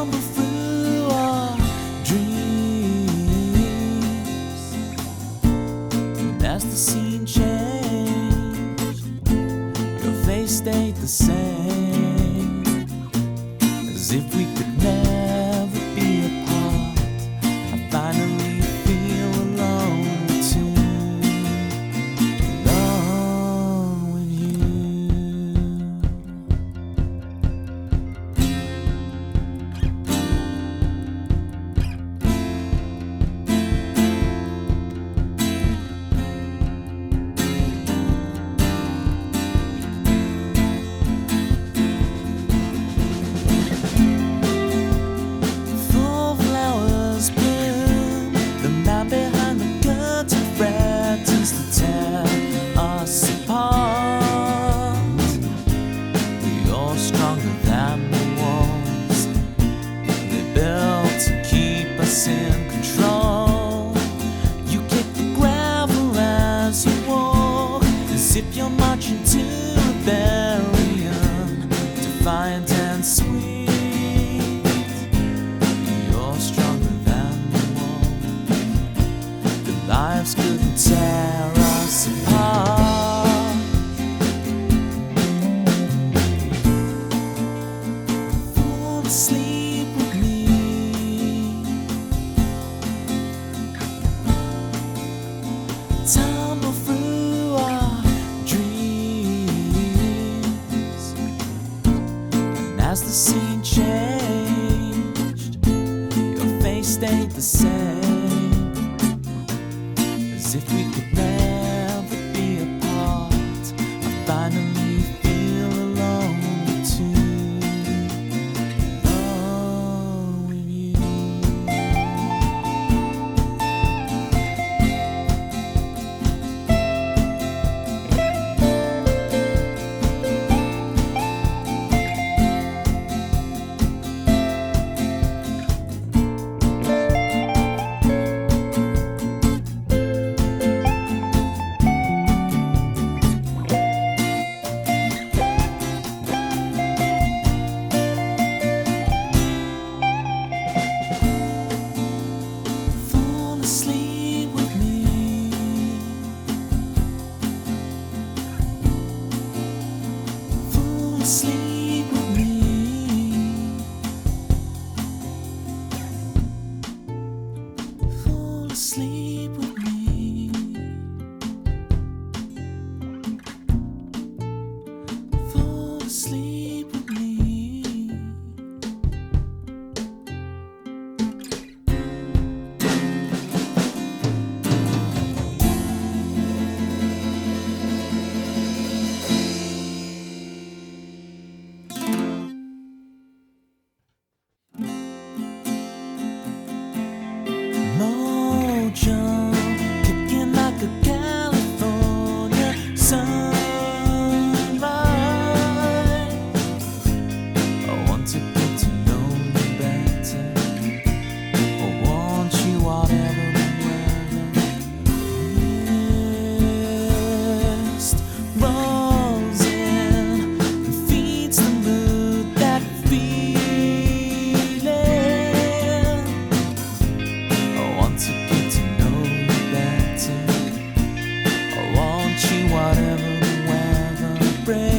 tumble through our dreams. And as the scene changed, your face stayed the same, as if we could never be apart. I finally feel alone too, alone with you. Full flowers bloom, the man behind the curtain threatens to tear us apart. You're stronger than the walls they built to keep us in control. You kick the gravel as you walk, as if you're marching to rebellion, defiant and sweet. You're stronger than the wall. The lives couldn't tear us apart. Fall asleep with me. Tumble through our dreams. And as the scene changed, your face stayed the same, as if we could never be apart. I finally feel alone too, alone with you. Fall asleep with me. Fall asleep with me. Fall asleep with me. Fall asleep with me. Mojo, kicking like a California sunrise. I want to get to know you better. I want you whatever the weather. Mist rolls in and feeds the mood, that feeling. I want to get to know you better. I want you whatever the weather brings.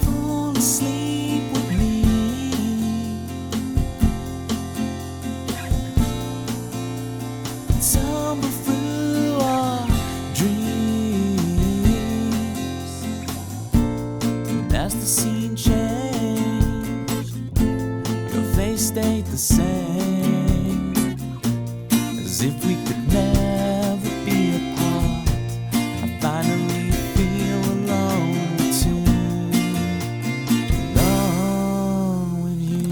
Fall asleep with me. Tumble through our dreams. And as the scene changed, your face stayed the same, as if we could never be apart. I finally feel alone too, alone with you.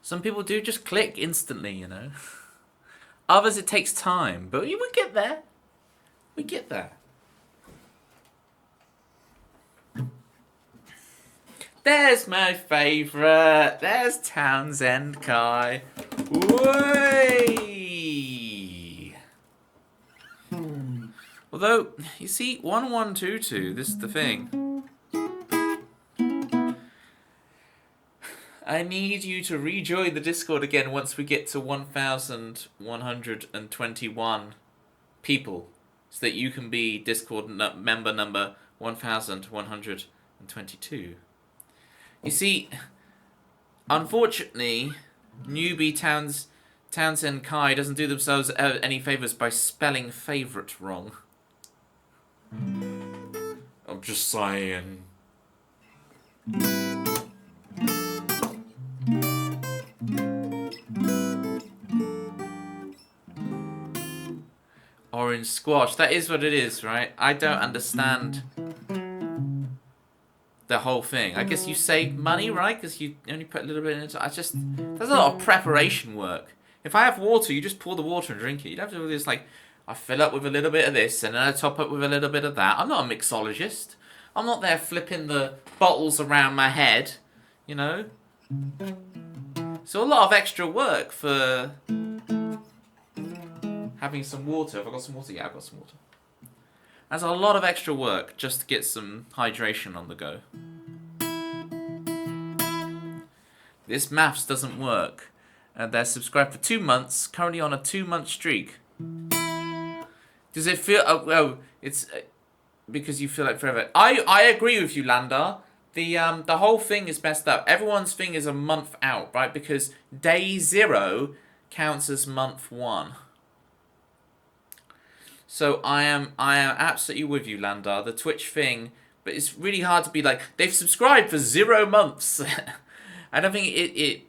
Some people do just click instantly, you know. Others it takes time, but we get there. We get there. There's my favourite. There's Townsend Kai. Way. Although, you see, 1122, this is the thing. I need you to rejoin the Discord again once we get to 1,121 people, so that you can be Discord member number 1,122. You see, unfortunately, newbie Townsend Kai doesn't do themselves any favours by spelling favourite wrong. I'm just saying. Orange squash. That is what it is, right? I don't understand the whole thing. I guess you save money, right? Because you only put a little bit into it. There's a lot of preparation work. If I have water, you just pour the water and drink it. You don't have to do this like, I fill up with a little bit of this and then I top up with a little bit of that. I'm not a mixologist. I'm not there flipping the bottles around my head, you know? So a lot of extra work for having some water. Have I got some water? Yeah, I've got some water. That's a lot of extra work just to get some hydration on the go. This maths doesn't work. They're subscribed for 2 months, currently on a 2-month streak. Does it feel... Oh, it's because you feel like forever. I agree with you, Landar. The whole thing is messed up. Everyone's thing is a month out, right? Because day 0 counts as month 1. So I am absolutely with you, Landar. The Twitch thing, but it's really hard to be like, they've subscribed for 0 months. I don't think it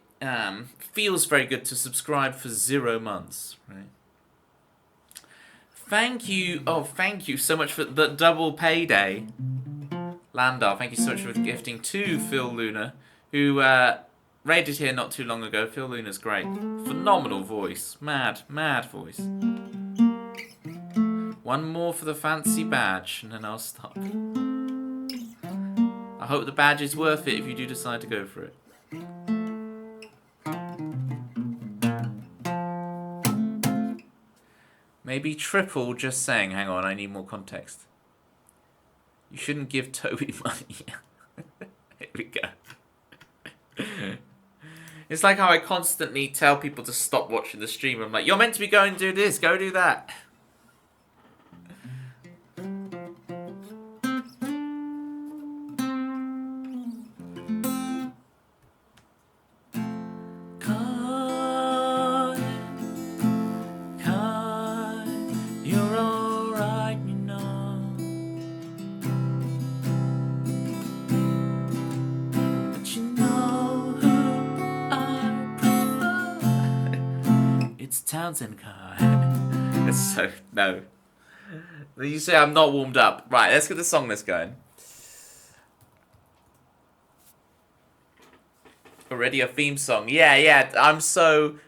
feels very good to subscribe for 0 months, right? Thank you. Oh, thank you so much for the double payday, Landar. Thank you so much for gifting to Phil Luna, who raided here not too long ago. Phil Luna's great, phenomenal voice, mad voice. One more for the fancy badge, and then I'll stop. I hope the badge is worth it if you do decide to go for it. Maybe triple, just saying. Hang on, I need more context. You shouldn't give Toby money. Here we go. It's like how I constantly tell people to stop watching the stream. I'm like, you're meant to be going to do this, go do that. Townsend Kai. That's so no. You say I'm not warmed up. Right, let's get the song list going. Already a theme song. Yeah. I'm so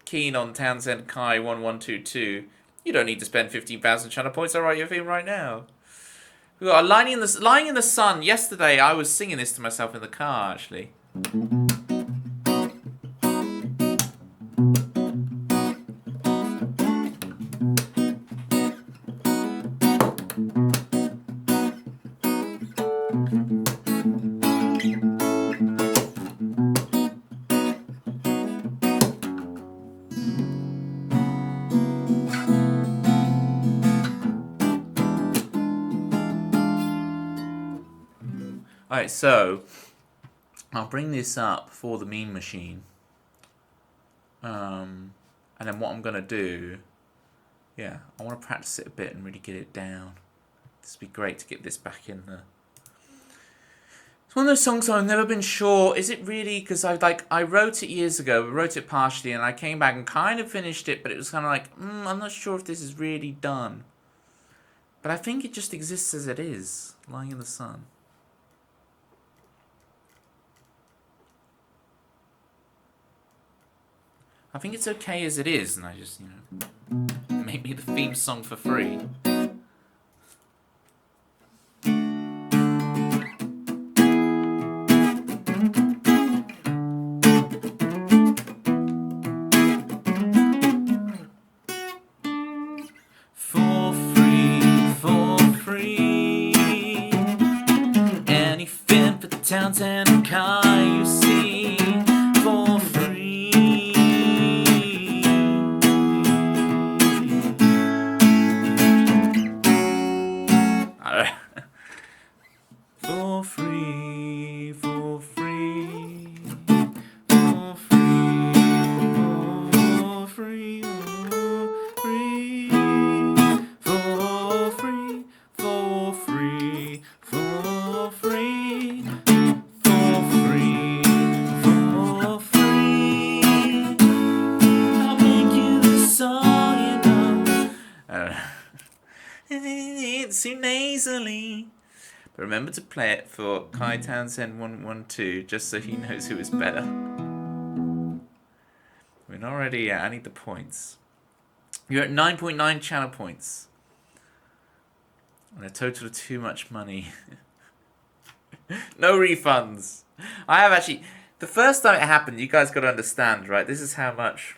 keen on Townsend Kai 1122. You don't need to spend 15,000 channel points. I'll write your theme right now. We got lying in the sun. Yesterday I was singing this to myself in the car actually. Alright, so I'll bring this up for the meme machine. And then what I'm going to do, I want to practice it a bit and really get it down. This would be great to get this back in there. It's one of those songs I've never been sure, is it really, because I wrote it years ago, wrote it partially, and I came back and kind of finished it, but it was kind of like, I'm not sure if this is really done. But I think it just exists as it is, lying in the sun. I think it's okay as it is, and I just, you know, make me the theme song for free. For free. Anything for the Townsend Kai you see. For free. For free, for free, for free, for free, for free, for free, for free, for free, for free. I'll make you the song, you know. It's too nasally. But remember to play it for Kai Townsend 112, just so he knows who is better. We're not ready yet. I need the points. You're at 9.9 channel points. And a total of too much money. No refunds. I have actually... The first time it happened, you guys got to understand, right? This is how much...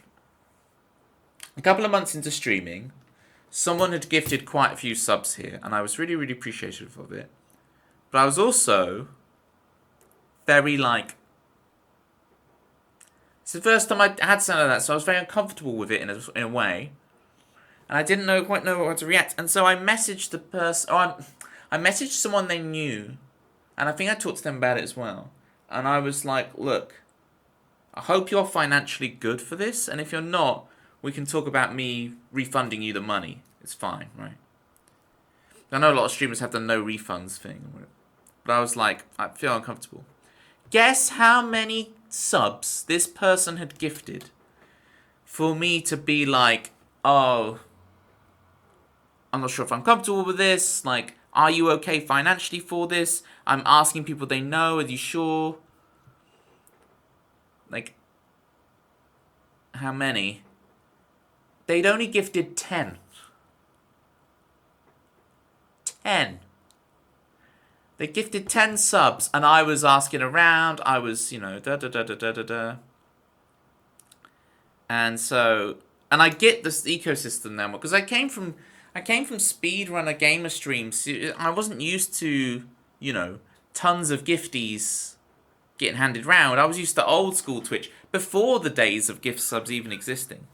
A couple of months into streaming, someone had gifted quite a few subs here. And I was really, really appreciative of it. But I was also very, like... It's the first time I had something like that, so I was very uncomfortable with it in a way. And I didn't quite know how to react. And so I messaged the person... I messaged someone they knew. And I think I talked to them about it as well. And I was like, look, I hope you're financially good for this. And if you're not, we can talk about me refunding you the money. It's fine, right? I know a lot of streamers have the no refunds thing. But I was like, I feel uncomfortable. Guess how many subs this person had gifted for me to be like, oh, I'm not sure if I'm comfortable with this. Like, are you okay financially for this? I'm asking people they know. Are you sure? Like, how many? They'd only gifted 10. 10. They gifted 10 subs, and I was asking around. I was, you know, da-da-da-da-da-da-da. And so, and I get this ecosystem now, because I came from speedrunner gamer streams. I wasn't used to, you know, tons of gifties getting handed round. I was used to old school Twitch, before the days of gift subs even existing.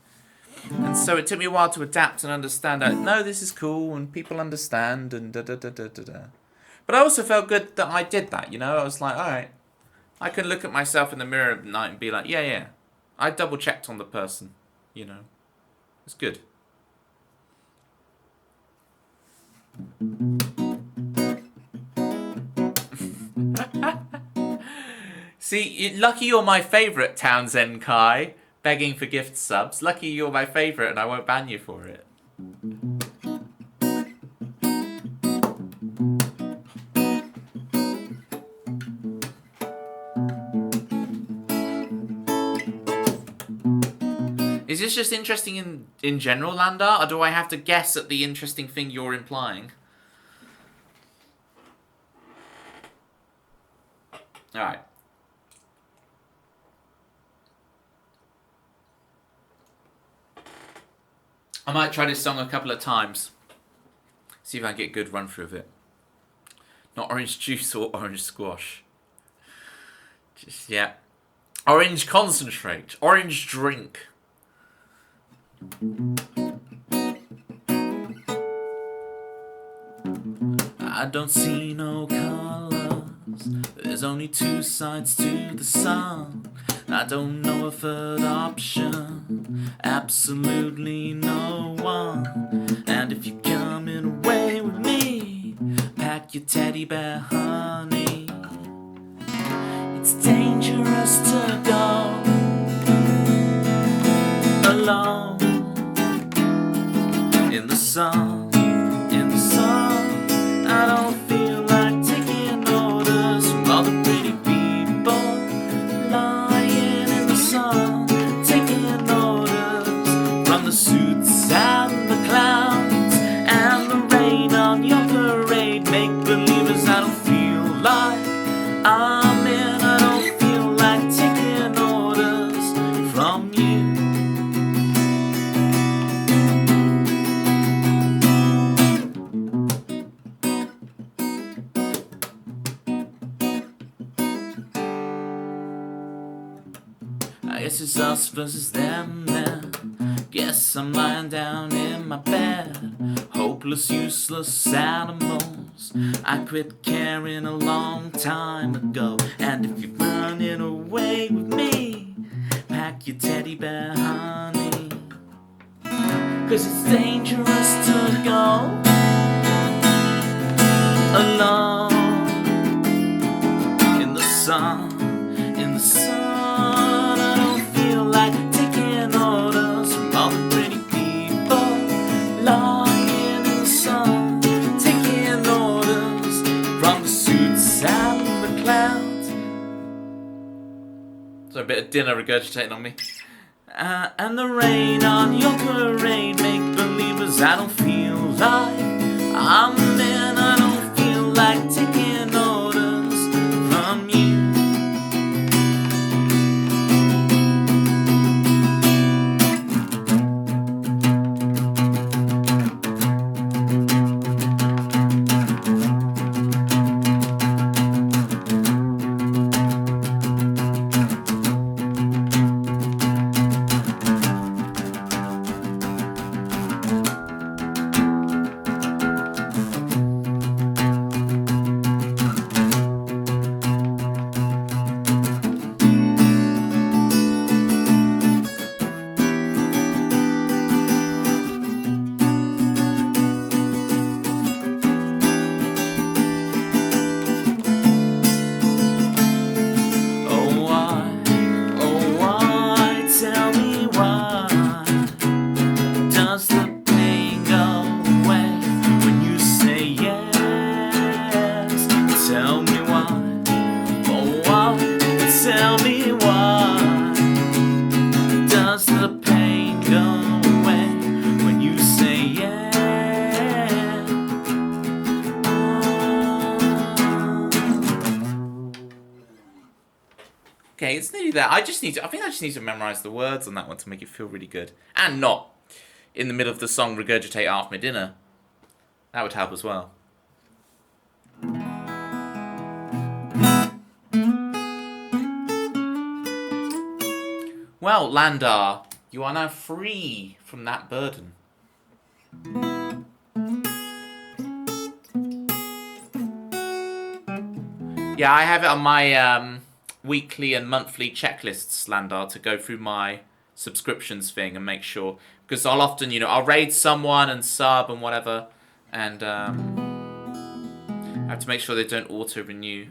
And so it took me a while to adapt and understand that, no, this is cool, and people understand, and da-da-da-da-da-da. But I also felt good that I did that, you know? I was like, alright, I can look at myself in the mirror at night and be like, yeah, I double-checked on the person, you know? It's good. See, lucky you're my favourite, Townsend Kai, begging for gift subs. Lucky you're my favourite and I won't ban you for it. Is this just interesting in general, Landar, or do I have to guess at the interesting thing you're implying? Alright. I might try this song a couple of times. See if I can get a good run through of it. Not orange juice or orange squash. Just, yeah. Orange concentrate. Orange drink. I don't see no colors. There's only two sides to the sun. I don't know a third option. Absolutely no one. And if you're coming away with me, pack your teddy bear, honey. It's dangerous to go alone. In the sun, I don't feel like taking orders from all the pretty people lying in the sun, taking orders. guess it's us versus them then. Guess I'm lying down in my bed. Hopeless, useless animals I quit caring a long time ago. And if you're running away with me, pack your teddy bear, honey. 'Cause it's dangerous to go alone in the sun. In the sun, I don't feel like taking orders from all the pretty people lying in the sun, taking orders from the suits and the clouds. So a bit of dinner regurgitating on me. And the rain on your parade, make believers. I don't feel like I'm the man. I don't feel like taking orders from you. Okay, it's nearly there. I think I just need to memorize the words on that one to make it feel really good. And not, in the middle of the song, regurgitate after my dinner. That would help as well. Well, Landar, you are now free from that burden. Yeah, I have it on my weekly and monthly checklists, Landar, to go through my subscriptions thing and make sure, because I'll often, I'll raid someone and sub and whatever, and I have to make sure they don't auto-renew.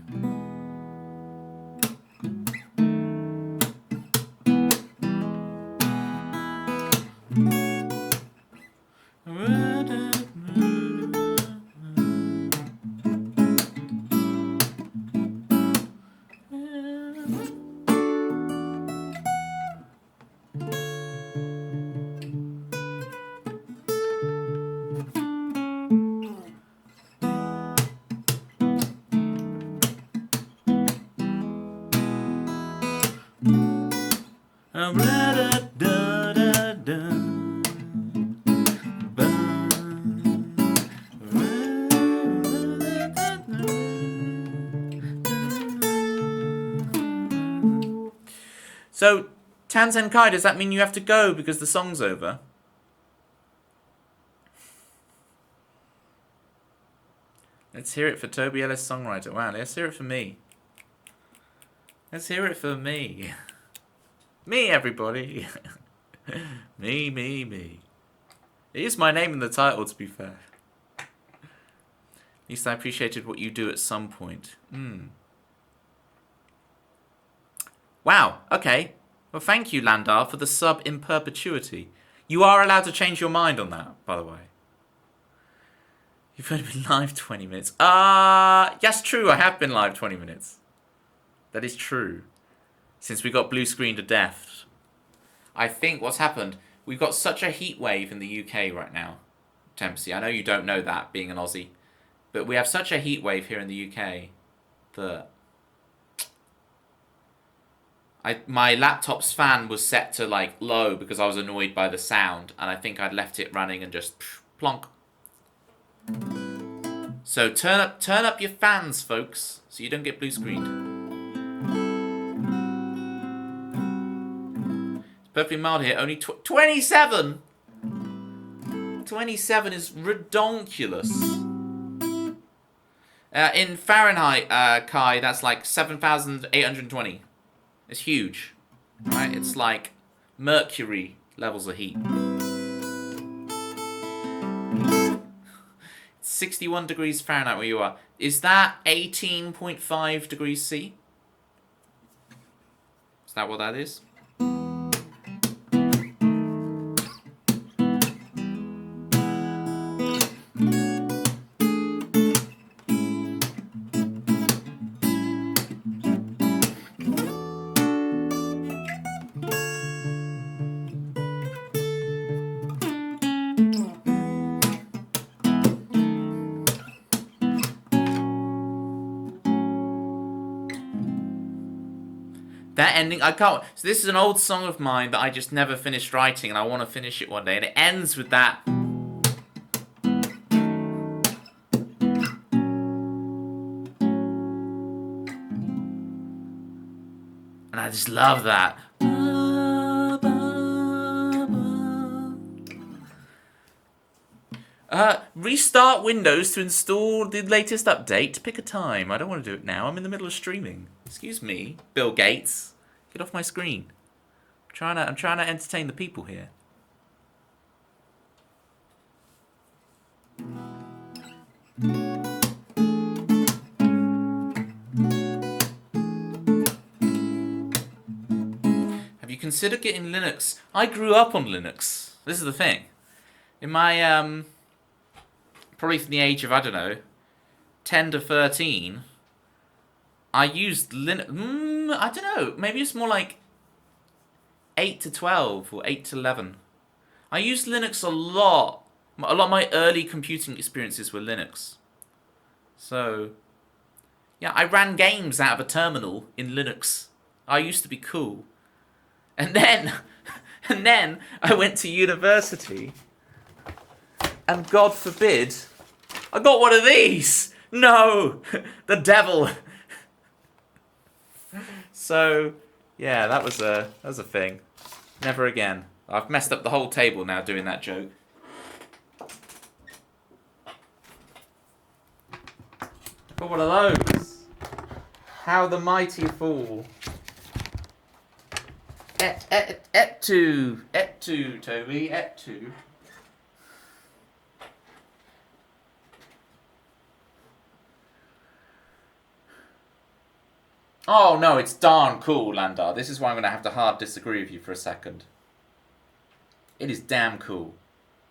So, Tanzen Kai, does that mean you have to go because the song's over? Let's hear it for Toby Ellis, songwriter. Wow, let's hear it for me. Let's hear it for me. Me, everybody. Me. It is my name in the title, to be fair. At least I appreciated what you do at some point. Wow, okay. Well, thank you, Landar, for the sub in perpetuity. You are allowed to change your mind on that, by the way. You've only been live 20 minutes. Yes, true, I have been live 20 minutes. That is true. Since we got blue screen to death. I think what's happened, we've got such a heat wave in the UK right now. Tempsy, I know you don't know that, being an Aussie. But we have such a heat wave here in the UK that my laptop's fan was set to like low because I was annoyed by the sound, and I think I'd left it running and just plonk. So turn up your fans, folks, so you don't get blue screened. Perfectly mild here. Only 27. 27 is redonkulous. In Fahrenheit, Kai, that's like 7,820. It's huge. Right? It's like mercury levels of heat. 61 degrees Fahrenheit where you are. Is that 18.5 degrees C? Is that what that is? That ending, I can't. So this is an old song of mine that I just never finished writing, and I want to finish it one day. And it ends with that. And I just love that. Restart Windows to install the latest update. Pick a time. I don't want to do it now. I'm in the middle of streaming. Excuse me, Bill Gates. Get off my screen. I'm trying to entertain the people here. Have you considered getting Linux? I grew up on Linux. This is the thing. In my probably from the age of, I don't know, 10 to 13, I used Linux. I don't know. Maybe it's more like 8 to 12 or 8 to 11. I used Linux a lot. A lot of my early computing experiences were Linux. So, yeah, I ran games out of a terminal in Linux. I used to be cool. And then I went to university. And God forbid, I got one of these. No, the devil. So, yeah, that was a thing. Never again. I've messed up the whole table now doing that joke. Got one of those. How the mighty fall. Et tu, Toby, et tu. Oh no, it's darn cool, Landar. This is why I'm going to have to hard disagree with you for a second. It is damn cool.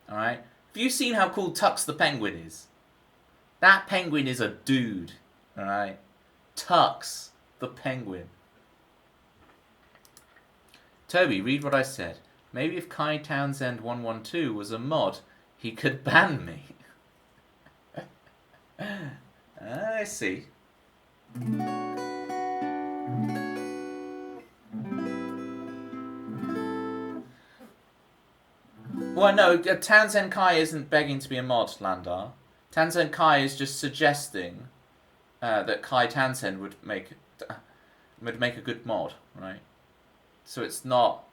Alright? Have you seen how cool Tux the penguin is? That penguin is a dude. Alright? Tux the penguin. Toby, read what I said. Maybe if Kai Townsend 112 was a mod, he could ban me. I see. Well, no, Townsend Kai isn't begging to be a mod, Landar. Townsend Kai is just suggesting that Kai Townsend would make a good mod, right? So it's not...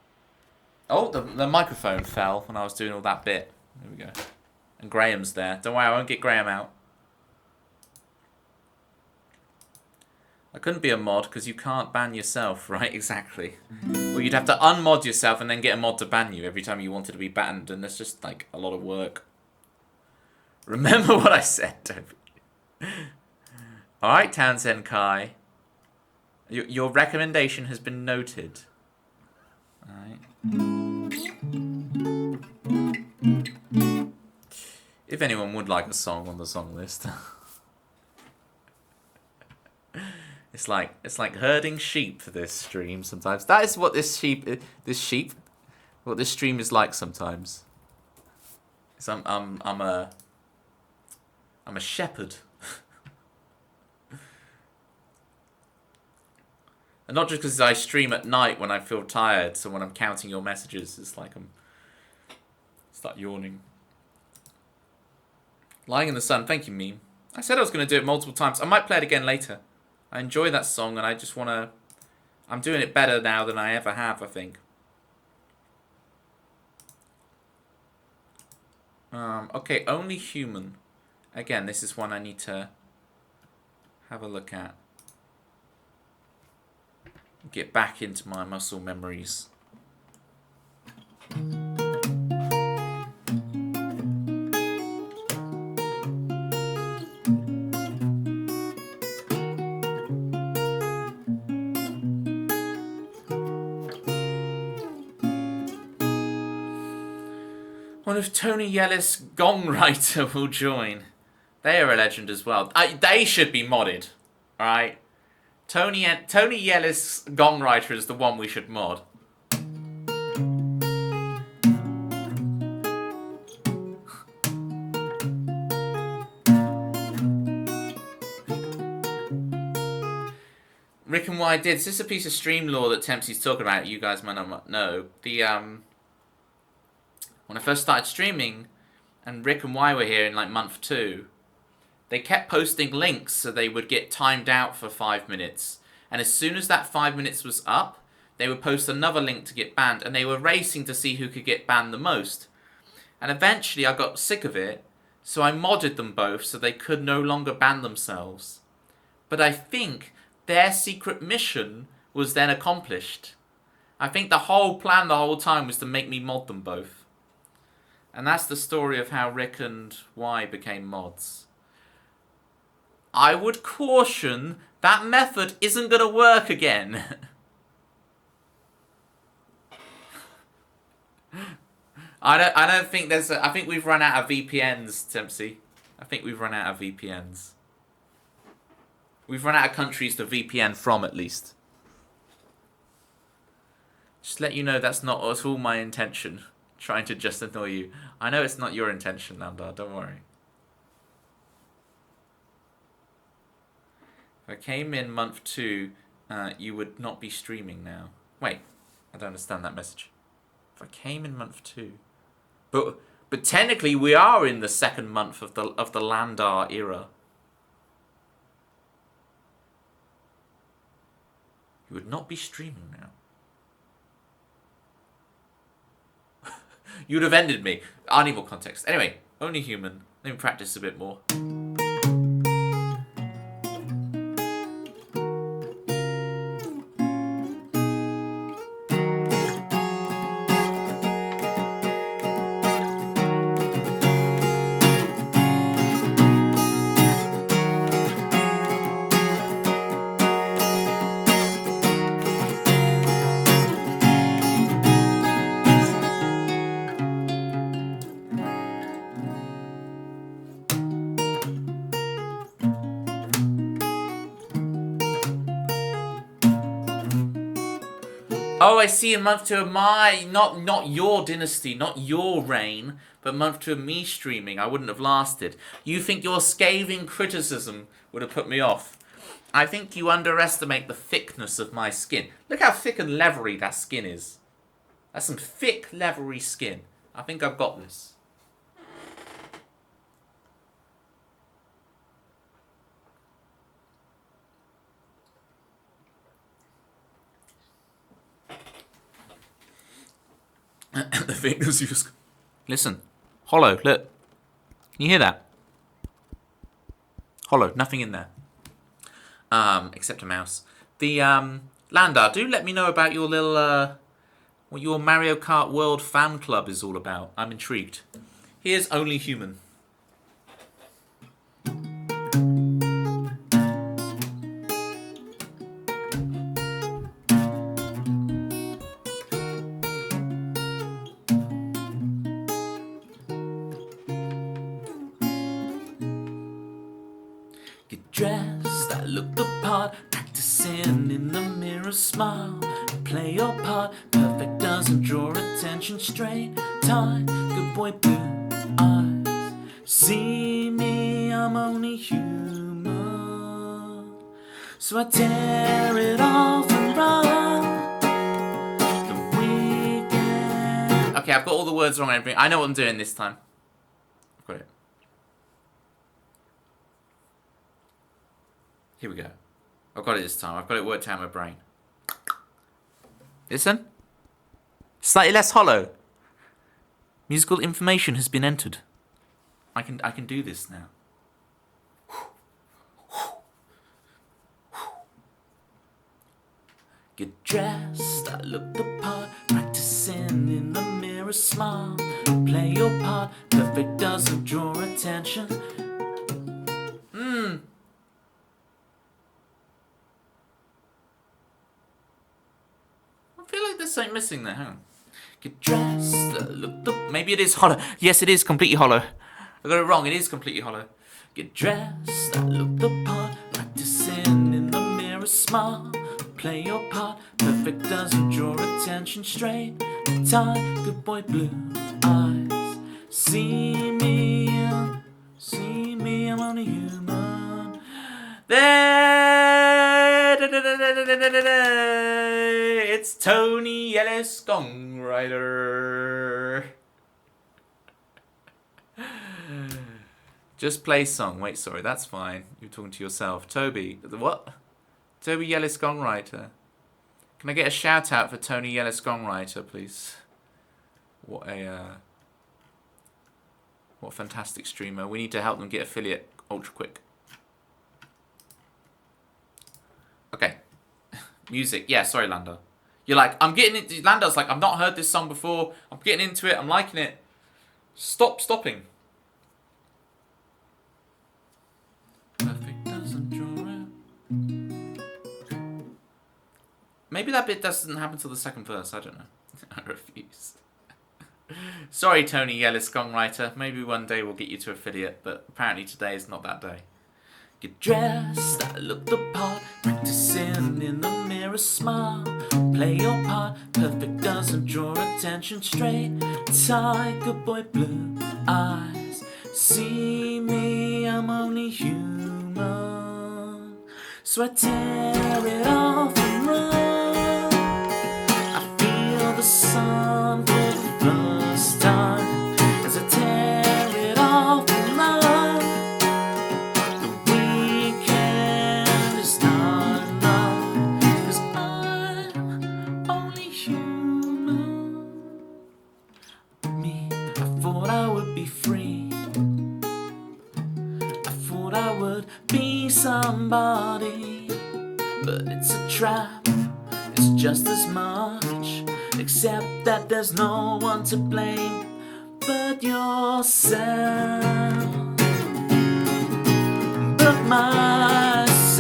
Oh, the microphone fell when I was doing all that bit. There we go. And Graham's there. Don't worry, I won't get Graham out. I couldn't be a mod because you can't ban yourself, right? Exactly. Well, you'd have to unmod yourself and then get a mod to ban you every time you wanted to be banned, and that's just like a lot of work. Remember what I said, Toby. Alright, Townsend Kai. Your recommendation has been noted. Alright. If anyone would like a song on the song list. It's like herding sheep for this stream sometimes. That is what this stream is like sometimes. So I'm a shepherd. And not just because I stream at night when I feel tired, so when I'm counting your messages, it's like I'm start yawning. Lying in the Sun, thank you, meme. I said I was going to do it multiple times. I might play it again later. I enjoy that song, and I just want to... I'm doing it better now than I ever have, I think. Okay, only human. Again, this is one I need to have a look at. Get back into my muscle memories. Wonder if Tony Yellis Gong Writer will join. They are a legend as well. They should be modded, alright? Tony Yellis Gong Writer is the one we should mod. Rick and Why did. This is a piece of stream lore that Tempsy's talking about. You guys might not know. When I first started streaming, and Rick and Y were here in like month 2, they kept posting links so they would get timed out for 5 minutes. And as soon as that 5 minutes was up, they would post another link to get banned. And they were racing to see who could get banned the most. And eventually I got sick of it, so I modded them both so they could no longer ban themselves. But I think their secret mission was then accomplished. I think the whole plan the whole time was to make me mod them both. And that's the story of how Rick and Y became mods. I would caution that method isn't going to work again. I don't think there's I think we've run out of VPNs, Tempsy. I think we've run out of VPNs. We've run out of countries to VPN from, at least. Just let you know that's not at all my intention. Trying to just annoy you. I know it's not your intention, Nandar, don't worry. If I came in month 2, you would not be streaming now. Wait, I don't understand that message. If I came in month 2. But technically we are in the second month of the Landar era. You would not be streaming now. You would have ended me. I need more context. Anyway, only human. Let me practice a bit more. Oh, I see. In month 2 of my, not your dynasty, not your reign, but month 2 of me streaming, I wouldn't have lasted. You think your scathing criticism would have put me off? I think you underestimate the thickness of my skin. Look how thick and leathery that skin is. That's some thick, leathery skin. I think I've got this. The fingers you just... Listen. Hollow, look. Can you hear that? Hollow, nothing in there. Except a mouse. The, Landar, do let me know about your little, what your Mario Kart World fan club is all about. I'm intrigued. Here's Only Human. Dressed, I look the part, practicing in the mirror, smile, play your part, perfect doesn't draw attention, straight tie, good boy, blue eyes, see me, I'm only human, so I tear it off and run, the weekend. Okay, I've got all the words wrong and everything. I know what I'm doing this time. I've got it. Here we go. I've got it this time. I've got it worked out in my brain. Listen. Slightly less hollow. Musical information has been entered. I can do this now. Get dressed, I look the part, practicing in the mirror, smile, play your part, perfect doesn't draw attention. I feel like there's something missing there, hang on. Get dressed, look the... Maybe it is hollow. Yes, it is completely hollow. I got it wrong, it is completely hollow. Get dressed, look the part, practicing in the mirror, smile, play your part, perfect doesn't draw attention, straight tie, good boy, blue eyes, see me, I'm only human. There, it's Tony Ellis, songwriter. Just play song. Wait, sorry, that's fine. You're talking to yourself. Toby. What? Toby Yellis, songwriter. Can I get a shout out for Tony Yellis, songwriter, please? What a fantastic streamer. We need to help them get affiliate ultra quick. Okay. Music. Yeah, sorry, Lando. You're like, I'm getting into... Lando's like, I've not heard this song before. I'm getting into it. I'm liking it. Stopping. Perfect doesn't draw out. Maybe that bit doesn't happen till the second verse. I don't know. I refuse. Sorry, Tony Yellis, songwriter. Maybe one day we'll get you to affiliate, but apparently today is not that day. Get dressed, I look the part, practicing in the mirror, smile, play your part, perfect doesn't draw attention, straight tie, good boy, blue eyes, see me, I'm only human, so I tear it off and run, I feel the sun for the first time, as I tear it off and run. Somebody, but it's a trap, it's just as much, except that there's no one to blame but yourself, but myself,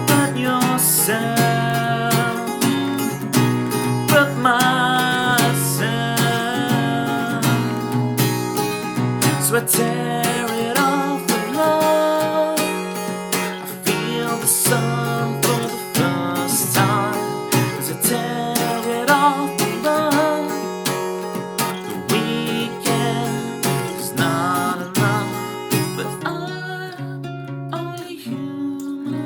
but yourself, but myself, so I tear it off. Sun for the first time as I tear it off and run. The weekend is not enough, but I'm only human.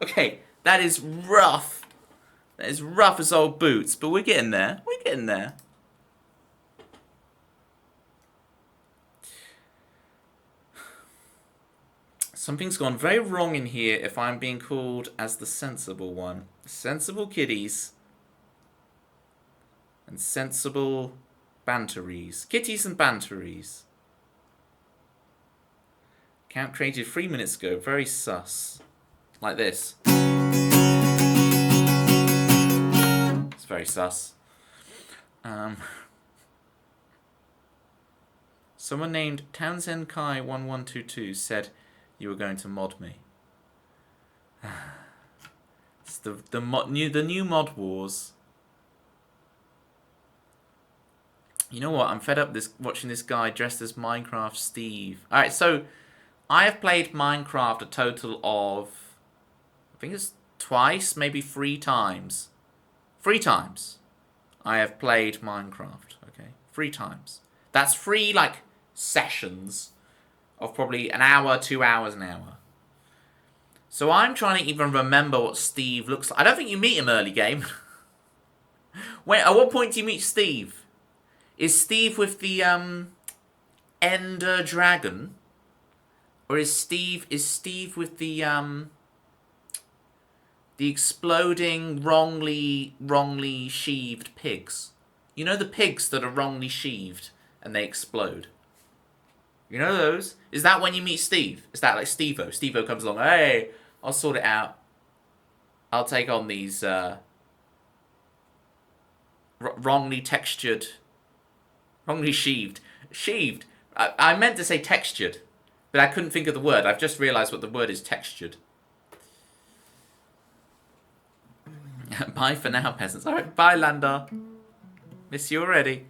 Okay, that is rough. That is rough as old boots, but we're getting there. We're getting there. Something's gone very wrong in here if I'm being called as the sensible one. Sensible kiddies. And sensible banteries. Kitties and banteries. Account created 3 minutes ago. Very sus. Like this. It's very sus. Someone named Townsend Kai 1122 said you were going to mod me. It's the new mod wars. You know what? I'm fed up watching this guy dressed as Minecraft Steve. All right, so I have played Minecraft a total of, I think it's twice, maybe 3 times. 3 times. I have played Minecraft. Okay, 3 times. That's 3 like sessions of probably an hour, 2 hours, an hour. So I'm trying to even remember what Steve looks like. I don't think you meet him early game. Wait, at what point do you meet Steve? Is Steve with the Ender Dragon? Or is Steve with the exploding wrongly sheaved pigs? You know the pigs that are wrongly sheaved and they explode? You know those? Is that when you meet Steve? Is that like Steve-O? Steve-O comes along, hey, I'll sort it out. I'll take on these wrongly textured, wrongly sheaved. Sheaved. I meant to say textured, but I couldn't think of the word. I've just realised what the word is, textured. Bye for now, peasants. Alright, bye, Landar. Miss you already.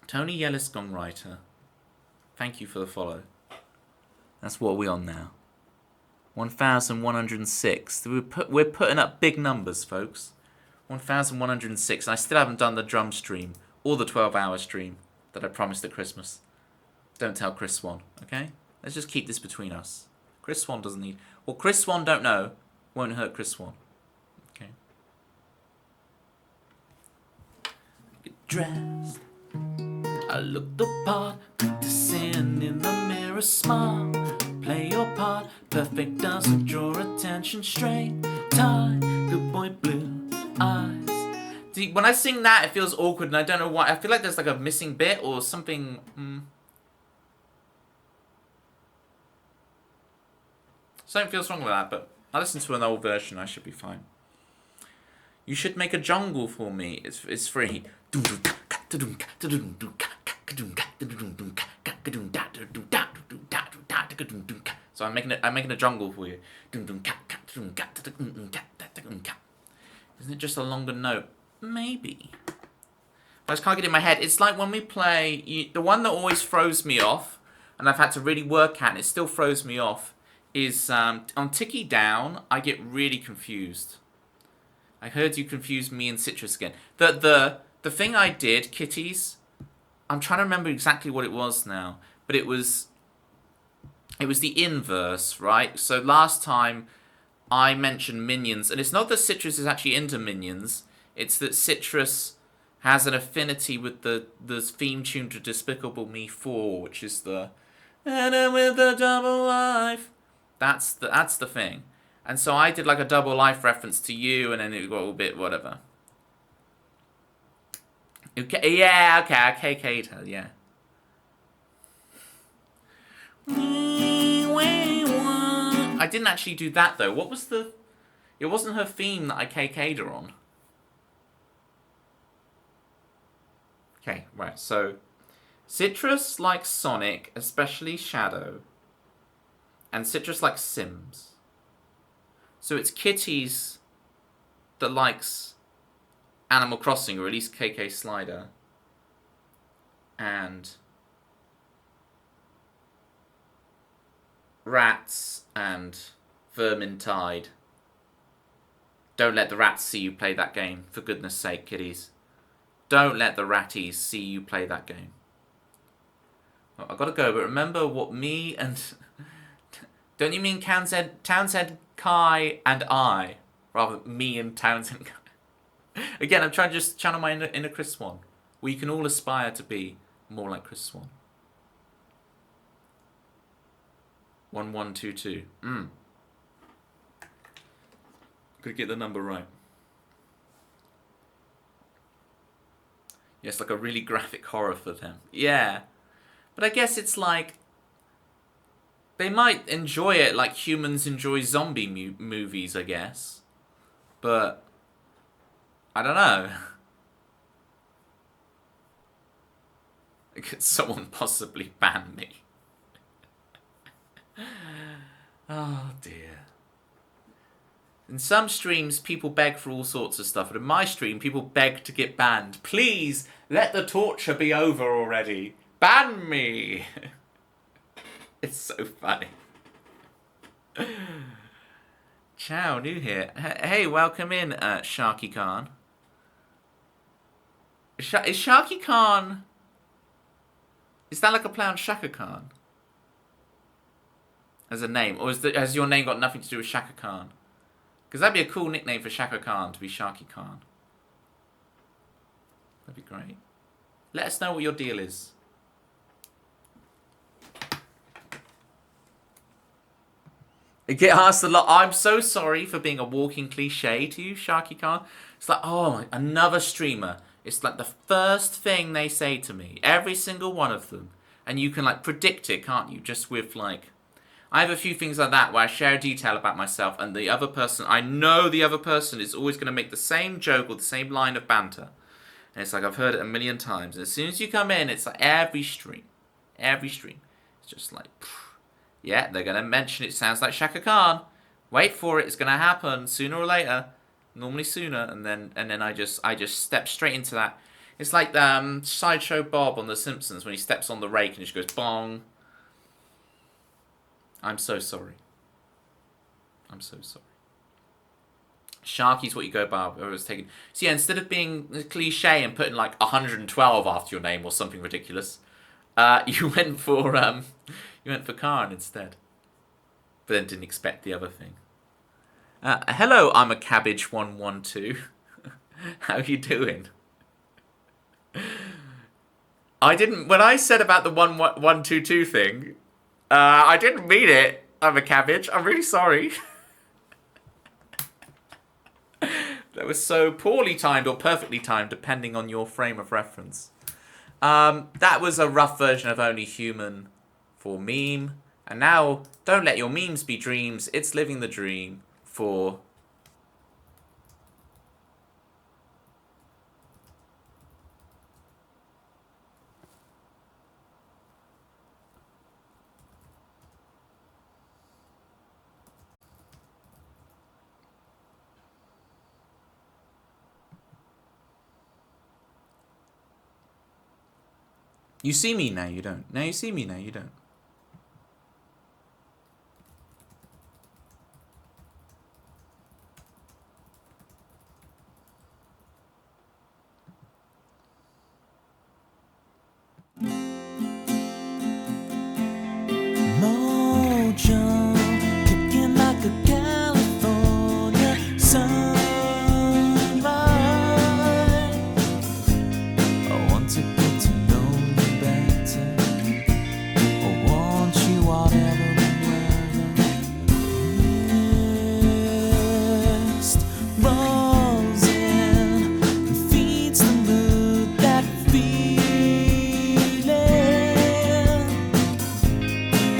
Tony Yellis Gongwriter. Thank you for the follow. That's what we're on now. 1,106. We're putting up big numbers, folks. 1,106. And I still haven't done the drum stream or the 12-hour stream that I promised at Christmas. Don't tell Chris Swan, okay? Let's just keep this between us. Chris Swan doesn't need... Well, Chris Swan don't know. Won't hurt Chris Swan. Okay. Get dressed. I look the part. Practicing in the mirror. Smile. Play your part. Perfect doesn't draw attention. Straight tie. Good boy blue eyes. See, when I sing that, it feels awkward and I don't know why. I feel like there's like a missing bit or something. Something feels wrong with that, but I listened to an old version. I should be fine. You should make a jungle for me. It's free. So I'm making a jungle for you. Isn't it just a longer note? Maybe. I just can't get it in my head. It's like when we play the one that always throws me off, and I've had to really work at, and it still throws me off. Is on Ticky Down, I get really confused. I heard you confuse me and Citrus again. The thing I did, kitties, I'm trying to remember exactly what it was now, but it was the inverse, right? So last time I mentioned minions, and it's not that Citrus is actually into minions, it's that Citrus has an affinity with the theme tune to Despicable Me 4, which is the and then with the double life. That's the thing. And so I did like a double life reference to you, and then it got a little bit whatever. Okay, yeah, okay, I KK'd her, yeah. I didn't actually do that though. What was the... It wasn't her theme that I KK'd her on. Okay, right, so... Citrus likes Sonic, especially Shadow. And Citrus likes Sims. So it's Kitties that likes Animal Crossing, or at least KK Slider. And Rats and Vermintide. Don't let the rats see you play that game, for goodness sake, kiddies. Don't let the ratties see you play that game. Well, I've got to go, but remember what me and... Don't you mean Townsend, Kai, and I? Rather, me and Townsend Kai. Again, I'm trying to just channel my inner Chris Swan. We can all aspire to be more like Chris Swan. 1122. Could get the number right. Yes, like a really graphic horror for them. Yeah. But I guess it's like, they might enjoy it like humans enjoy zombie movies, I guess. But, I don't know. Could someone possibly ban me? Oh dear. In some streams, people beg for all sorts of stuff, but in my stream, people beg to get banned. Please, let the torture be over already. Ban me! It's so funny. Ciao, new here. Hey, welcome in, Sharky Khan. Is Sharky Khan... Is that like a play on Shaka Khan? As a name? Or has your name got nothing to do with Shaka Khan? Because that'd be a cool nickname for Shaka Khan, to be Sharky Khan. That'd be great. Let us know what your deal is. I get asked a lot. I'm so sorry for being a walking cliche to you, Sharky Khan. It's like, oh, another streamer. It's like the first thing they say to me. Every single one of them. And you can like predict it, can't you? Just with like... I have a few things like that where I share a detail about myself and the other person... I know the other person is always going to make the same joke or the same line of banter. And it's like I've heard it a million times. And as soon as you come in, it's like every stream. Every stream. It's just like... Yeah, they're going to mention it sounds like Shaka Khan. Wait for it. It's going to happen sooner or later. Normally sooner, and then I just step straight into that. It's like Sideshow Bob on The Simpsons when he steps on the rake and he just goes bong. I'm so sorry. I'm so sorry. Sharky's what you go by. I was taking. So yeah, instead of being a cliche and putting like 112 after your name or something ridiculous, you went for Khan instead. But then didn't expect the other thing. Hello, I'm a cabbage 112. How you doing? I didn't. When I said about the 122 thing, I didn't mean it. I'm a cabbage. I'm really sorry. That was so poorly timed or perfectly timed, depending on your frame of reference. That was a rough version of Only Human for meme. And now, don't let your memes be dreams. It's living the dream for... You see me now, you don't. Now you see me now, you don't. Mojo, kicking like a California sunrise. I want to get to know you better. I want you whatever and weather. Mist rolls in and feeds the mood that feeling.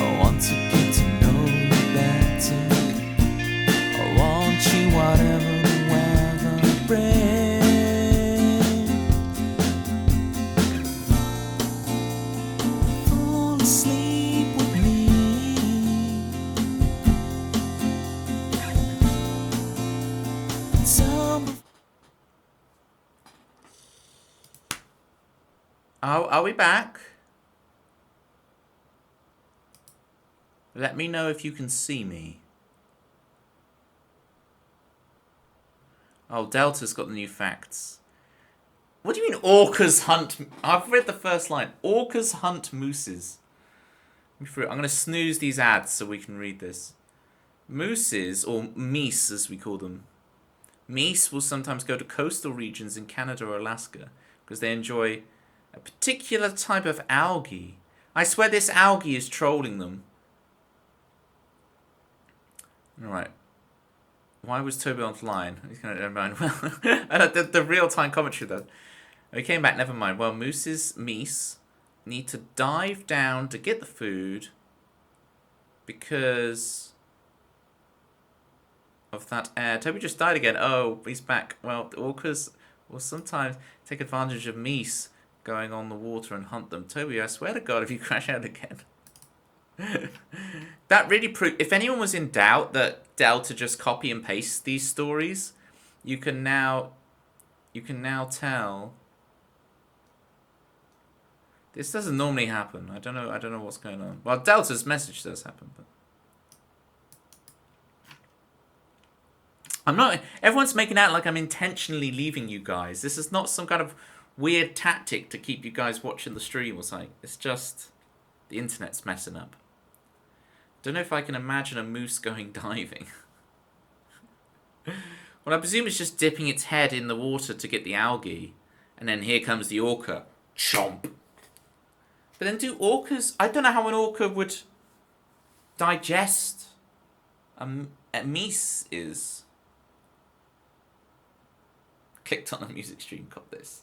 I want to get to know you better. I want you whatever the weather brings. Fall asleep with me. Some Are we back? Let me know if you can see me. Oh, Delta's got the new facts. What do you mean orcas hunt... I've read the first line. Orcas hunt mooses. I'm going to snooze these ads so we can read this. Mooses, or meese as we call them. Meese will sometimes go to coastal regions in Canada or Alaska because they enjoy a particular type of algae. I swear this algae is trolling them. Alright. Why was Toby offline? He's going to never mind. Well, the real-time commentary though. We came back, never mind. Well, mooses, meese, need to dive down to get the food because of that air. Toby just died again. Oh, he's back. Well, the orcas will sometimes take advantage of meese going on the water and hunt them. Toby, I swear to God, if you crash out again. That really proved... If anyone was in doubt that Delta just copy and paste these stories, you can now tell... This doesn't normally happen. I don't know what's going on. Well, Delta's message does happen, but... I'm not... Everyone's making out like I'm intentionally leaving you guys. This is not some kind of weird tactic to keep you guys watching the stream or something. It's just... The internet's messing up. Don't know if I can imagine a moose going diving. Well, I presume it's just dipping its head in the water to get the algae. And then here comes the orca. Chomp. But then do orcas... I don't know how an orca would digest a meese is. Clicked on a music stream, got this.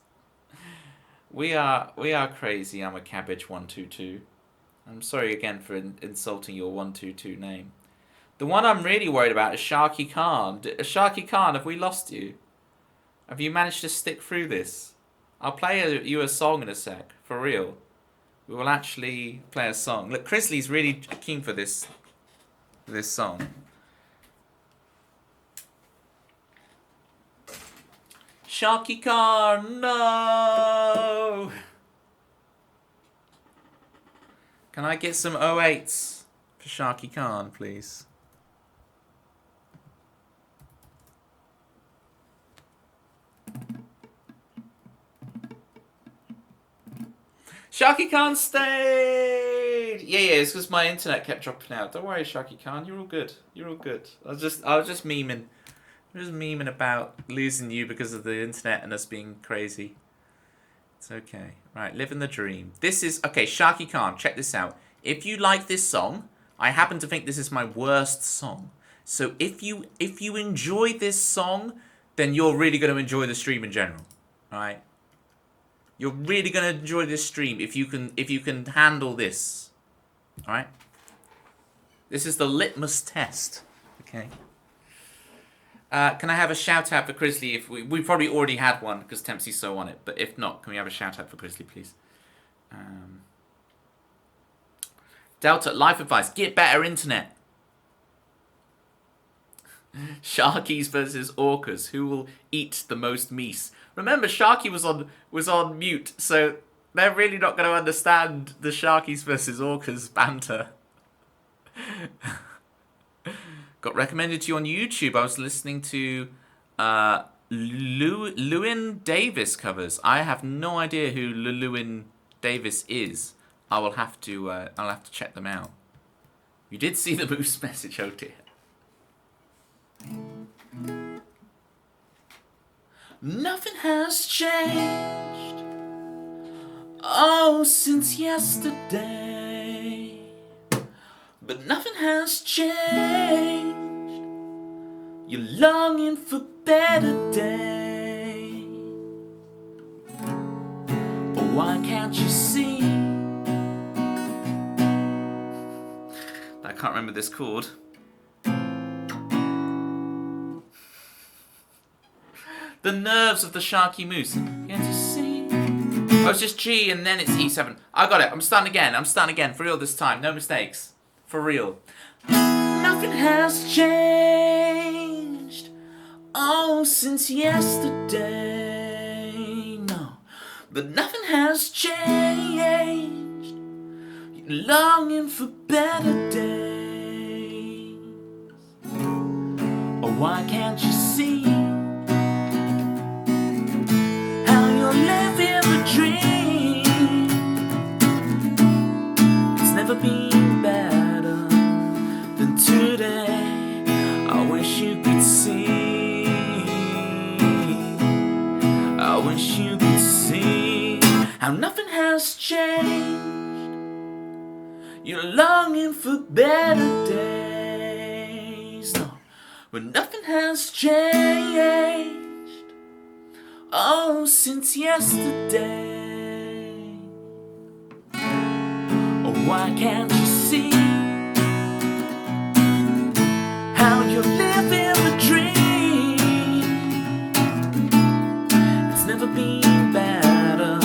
We are crazy. I'm a cabbage 122. I'm sorry again for insulting your 122 name. The one I'm really worried about is Sharky Khan. Sharky Khan, have we lost you? Have you managed to stick through this? I'll play you a song in a sec, for real. We will actually play a song. Look, Chrisley's really keen for this song. Sharky Khan, no! Can I get some 08s for Sharky Khan, please? Sharky Khan stayed! Yeah, it's because my internet kept dropping out. Don't worry, Sharky Khan, you're all good. You're all good. I was just memeing. I was memeing about losing you because of the internet and us being crazy. It's okay. Right, living the dream. This is... Okay, Sharky Khan, check this out. If you like this song, I happen to think this is my worst song. So if you enjoy this song, then you're really going to enjoy the stream in general. Alright? You're really going to enjoy this stream if you can handle this. Alright? This is the litmus test. Okay? Can I have a shout out for Grizzly? If we probably already had one because Tempsy's so on it. But if not, can we have a shout out for Grizzly, please? Delta, life advice: get better internet. Sharkies versus orcas. Who will eat the most meese? Remember, Sharky was on mute, so they're really not going to understand the Sharkies versus orcas banter. Got recommended to you on YouTube. I was listening to Llewyn Davis covers. I have no idea who Llewyn Davis is. I'll have to check them out. You did see the moose message, oh dear. Nothing has changed, oh, since yesterday. But nothing has changed. You're longing for better days. But why can't you see? I can't remember this chord. The nerves of the Sharky moose. Can't you see? Oh, it's just G and then it's E7. I got it. I'm starting again. For real this time. No mistakes. For real. Nothing has changed, oh, since yesterday. No, but nothing has changed. You're longing for better days. Oh, why can't you see how you're living the dream? It's never been better than today. I wish you could see. I wish you could see how nothing has changed. You're longing for better days. No, but nothing has changed, oh, since yesterday. Why can't you see how you live in the dream? It's never been better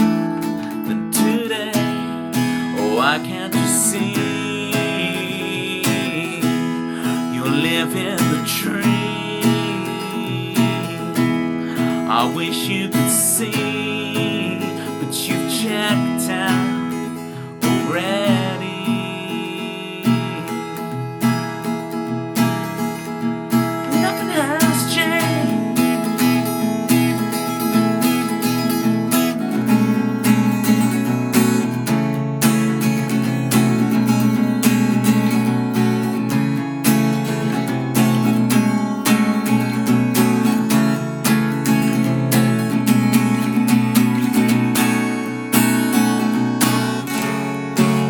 than today. Why can't you see you live in the dream? I wish you could see, but you've checked out already. Nothing has changed.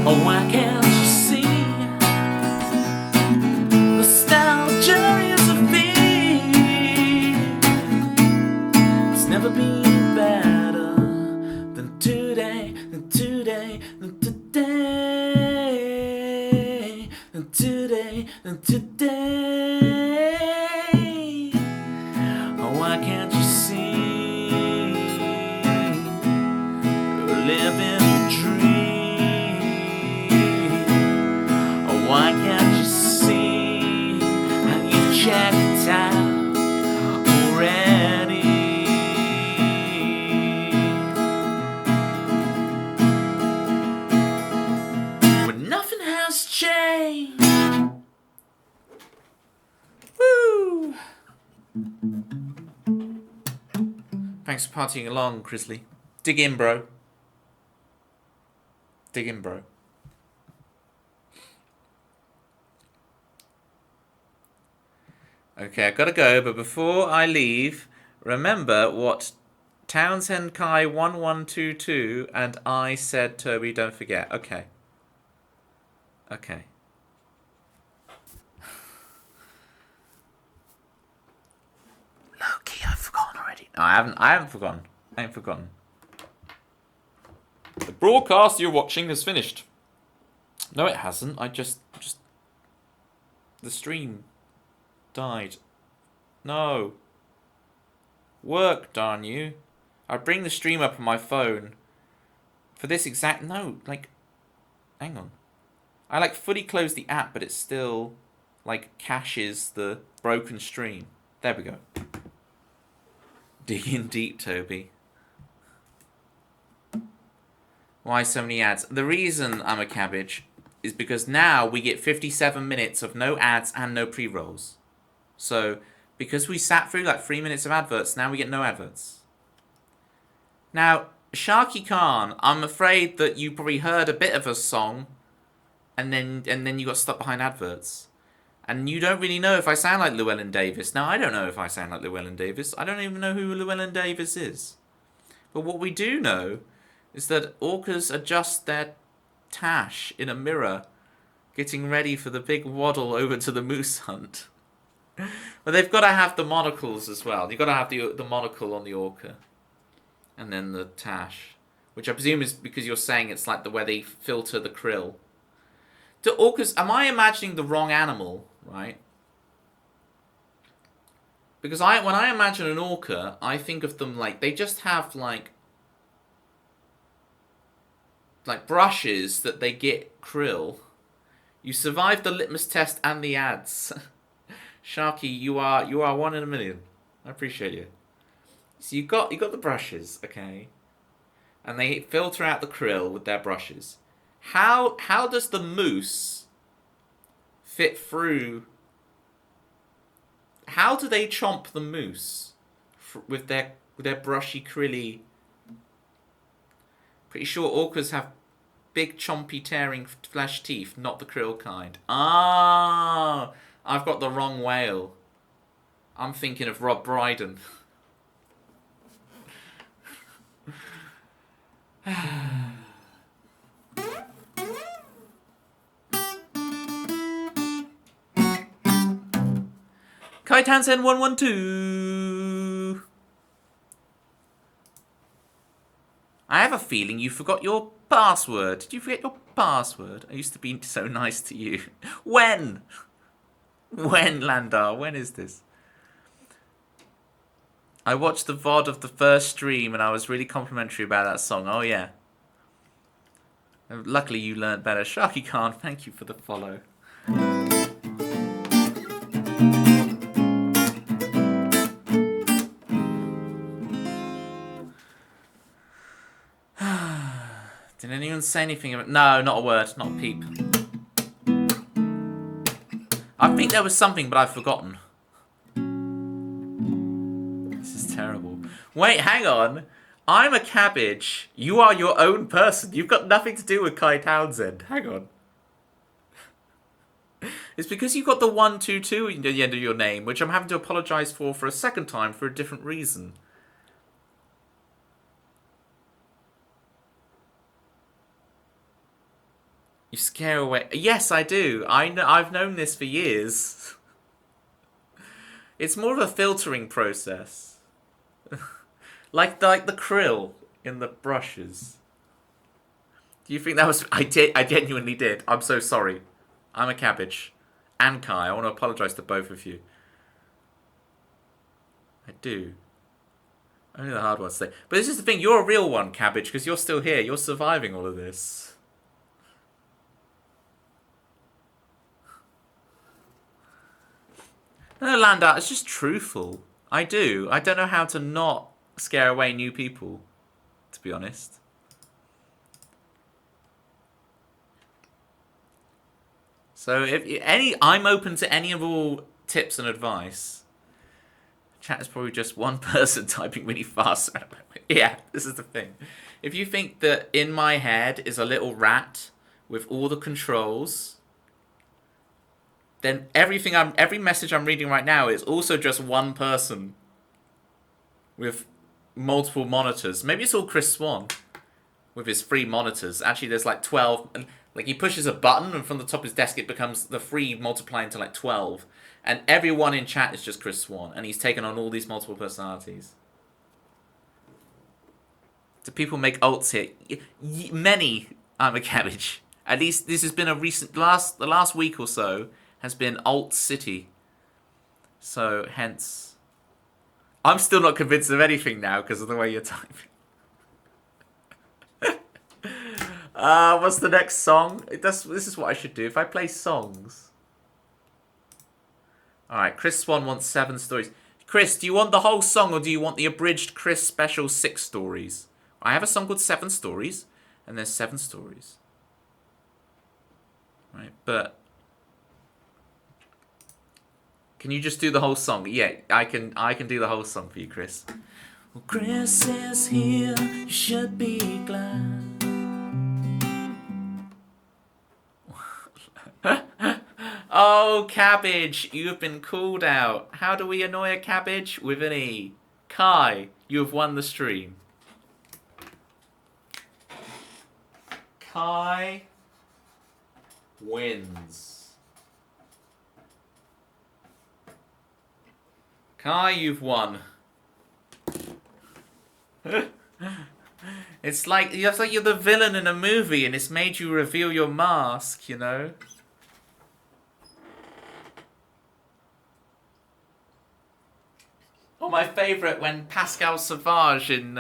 Oh, why can't you see? Nostalgia is a thing. It's never been better than today, than today, than today, than today, than today. Oh, why can't you see? You're living a dream. Why can't you see how you've checked out already? When nothing has changed. Woo! Thanks for partying along, Chrisley. Dig in, bro. Dig in, bro. Okay, I gotta go, but before I leave, remember what Townsend Kai 1122 and I said, Toby, don't forget. Okay. Okay. Low-key, I've forgotten already. No, I haven't forgotten. I ain't forgotten. The broadcast you're watching has finished. No, it hasn't. I just the stream died. No. Work, darn you. I bring the stream up on my phone for this exact... No, like... Hang on. I, like, fully closed the app, but it still, like, caches the broken stream. There we go. Digging deep, Toby. Why so many ads? The reason I'm a cabbage is because now we get 57 minutes of no ads and no pre-rolls. So, because we sat through like 3 minutes of adverts, now we get no adverts. Now, Sharky Khan, I'm afraid that you probably heard a bit of a song, and then you got stuck behind adverts. And you don't really know if I sound like Llewellyn Davis. Now, I don't know if I sound like Llewellyn Davis. I don't even know who Llewellyn Davis is. But what we do know is that orcas adjust their tash in a mirror, getting ready for the big waddle over to the moose hunt. But they've got to have the monocles as well. You've got to have the monocle on the orca. And then the tash. Which I presume is because you're saying it's like the way they filter the krill. Do orcas... Am I imagining the wrong animal, right? Because when I imagine an orca, I think of them like... They just have like brushes that they get krill. You survived the litmus test and the ads. Sharky, you are 1 in a million. I appreciate you. So you got the brushes, okay? And they filter out the krill with their brushes. How does the moose fit through? How do they chomp the moose with their brushy krilly? Pretty sure orcas have big chompy tearing flesh teeth, not the krill kind. Ah, I've got the wrong whale. I'm thinking of Rob Brydon. Kai Tansen 112. I have a feeling you forgot your password. Did you forget your password? I used to be so nice to you. When? When, Landar? When is this? I watched the VOD of the first stream and I was really complimentary about that song. Oh, yeah. Luckily, you learned better. Sharky Khan, thank you for the follow. Did anyone say anything about... No, not a word. Not a peep. I think there was something, but I've forgotten. This is terrible. Wait, hang on. I'm a cabbage. You are your own person. You've got nothing to do with Kai Townsend. Hang on. It's because you got the 122 at the end of your name, which I'm having to apologise for a second time for a different reason. You scare away... Yes, I do. I've known this for years. It's more of a filtering process. like the krill in the brushes. Do you think that was... I genuinely did. I'm so sorry. I'm a cabbage. And Kai. I want to apologise to both of you. I do. Only the hard ones say. But this is the thing. You're a real one, cabbage, because you're still here. You're surviving all of this. No, Landa, it's just truthful. I do. I don't know how to not scare away new people, to be honest. So I'm open to any of all tips and advice. Chat is probably just one person typing really fast. Yeah, this is the thing. If you think that in my head is a little rat with all the controls, then every message I'm reading right now is also just one person with multiple monitors. Maybe it's all Chris Swan with his free monitors. Actually, there's like 12. And like he pushes a button, and from the top of his desk, it becomes the free multiplying to like 12. And everyone in chat is just Chris Swan, and he's taken on all these multiple personalities. Do people make alts here? Many. I'm a cabbage. At least this has been a recent the last week or so has been alt city. So hence, I'm still not convinced of anything now because of the way you're typing. What's the next song? This is what I should do if I play songs. Alright, Chris Swan wants 7 stories. Chris, do you want the whole song or do you want the abridged Chris special 6 stories? I have a song called 7 Stories, and there's 7 stories. Right, but can you just do the whole song? Yeah, I can do the whole song for you, Chris. Well, Chris is here, you should be glad. Oh, Cabbage, you have been called out. How do we annoy a cabbage? With an E. Kai, you have won the stream. Kai wins. Kai, you've won. It's like you're the villain in a movie and it's made you reveal your mask, you know? Oh, my favourite when Pascal Sauvage in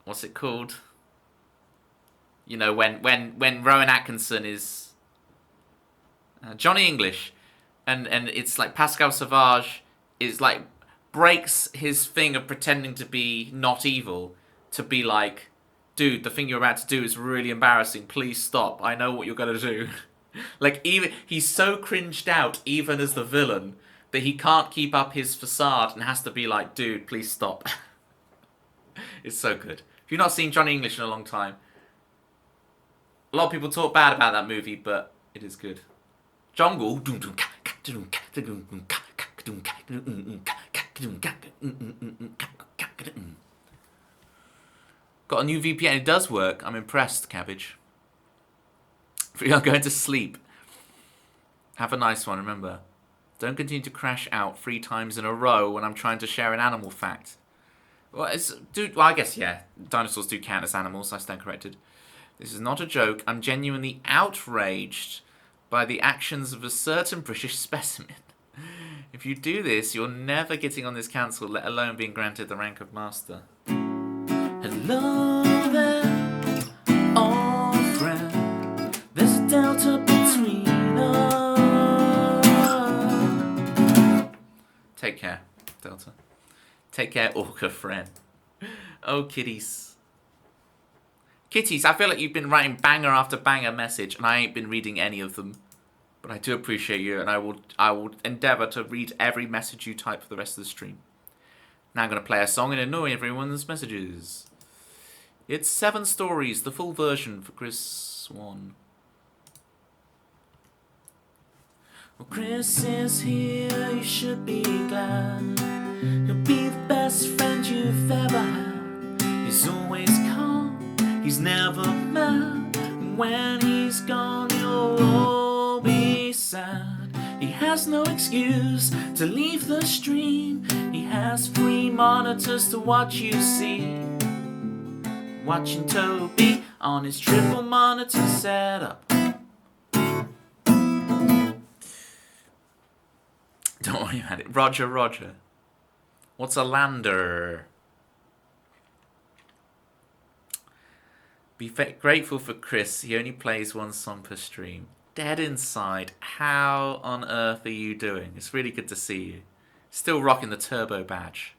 what's it called? You know, when Rowan Atkinson is Johnny English, and it's like Pascal Sauvage is like breaks his thing of pretending to be not evil to be like, dude, the thing you're about to do is really embarrassing. Please stop. I know what you're gonna do. Like, even he's so cringed out, even as the villain, that he can't keep up his facade and has to be like, dude, please stop. It's so good. If you've not seen Johnny English in a long time, a lot of people talk bad about that movie, but it is good. Jungle. Got a new VPN. It does work. I'm impressed, Cabbage. We are going to sleep. Have a nice one, remember. Don't continue to crash out 3 times in a row when I'm trying to share an animal fact. Well, I guess, yeah. Dinosaurs do count as animals. I stand corrected. This is not a joke. I'm genuinely outraged by the actions of a certain British specimen. If you do this, you're never getting on this council, let alone being granted the rank of master. Hello there, old friend. There's a delta between us. Take care, Delta. Take care, orca friend. Oh, kitties. Kitties, I feel like you've been writing banger after banger message, and I ain't been reading any of them. But I do appreciate you, and I will endeavour to read every message you type for the rest of the stream. Now I'm going to play a song and annoy everyone's messages. It's 7 Stories, the full version for Chris Swan. Well, Chris is here, you should be glad. He'll be the best friend you've ever had. He's always calm, he's never mad. When he's gone, you'll all be sad. He has no excuse to leave the stream. He has 3 monitors to watch you see. Watching Toby on his triple monitor setup. Don't worry about it. Roger. What's a lander? Be grateful for Chris. He only plays 1 song per stream. Dead inside. How on earth are you doing? It's really good to see you. Still rocking the turbo badge.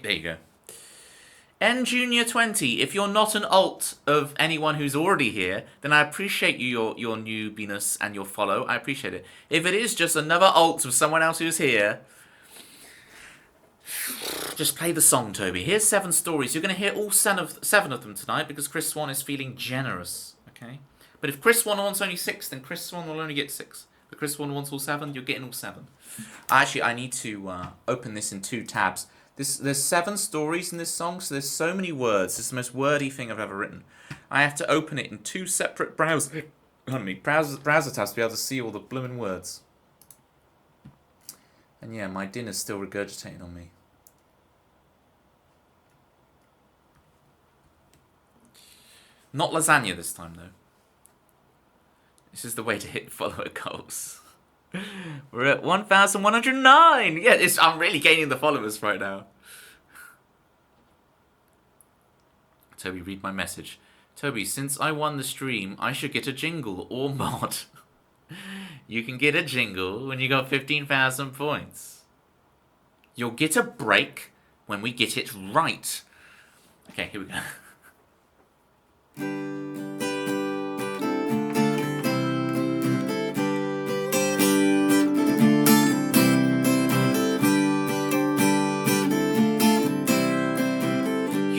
There you go. N Junior 20. If you're not an alt of anyone who's already here, then I appreciate your newbiness and your follow. I appreciate it. If it is just another alt of someone else who's here, just play the song, Toby. Here's 7 Stories. You're going to hear all 7 of them tonight because Chris Swan is feeling generous. Okay. But if Chris Swan wants only 6, then Chris Swan will only get 6. But Chris Swan wants all 7. You're getting all 7. Actually, I need to open this in 2 tabs. There's 7 stories in this song, so there's so many words. It's the most wordy thing I've ever written. I have to open it in 2 separate browser tabs to be able to see all the blooming words. And yeah, my dinner's still regurgitating on me. Not lasagna this time, though. This is the way to hit follower goals. We're at 1,109. Yeah, I'm really gaining the followers right now. Toby, read my message. Toby, since I won the stream, I should get a jingle or mod. You can get a jingle when you got 15,000 points. You'll get a break when we get it right. Okay, here we go.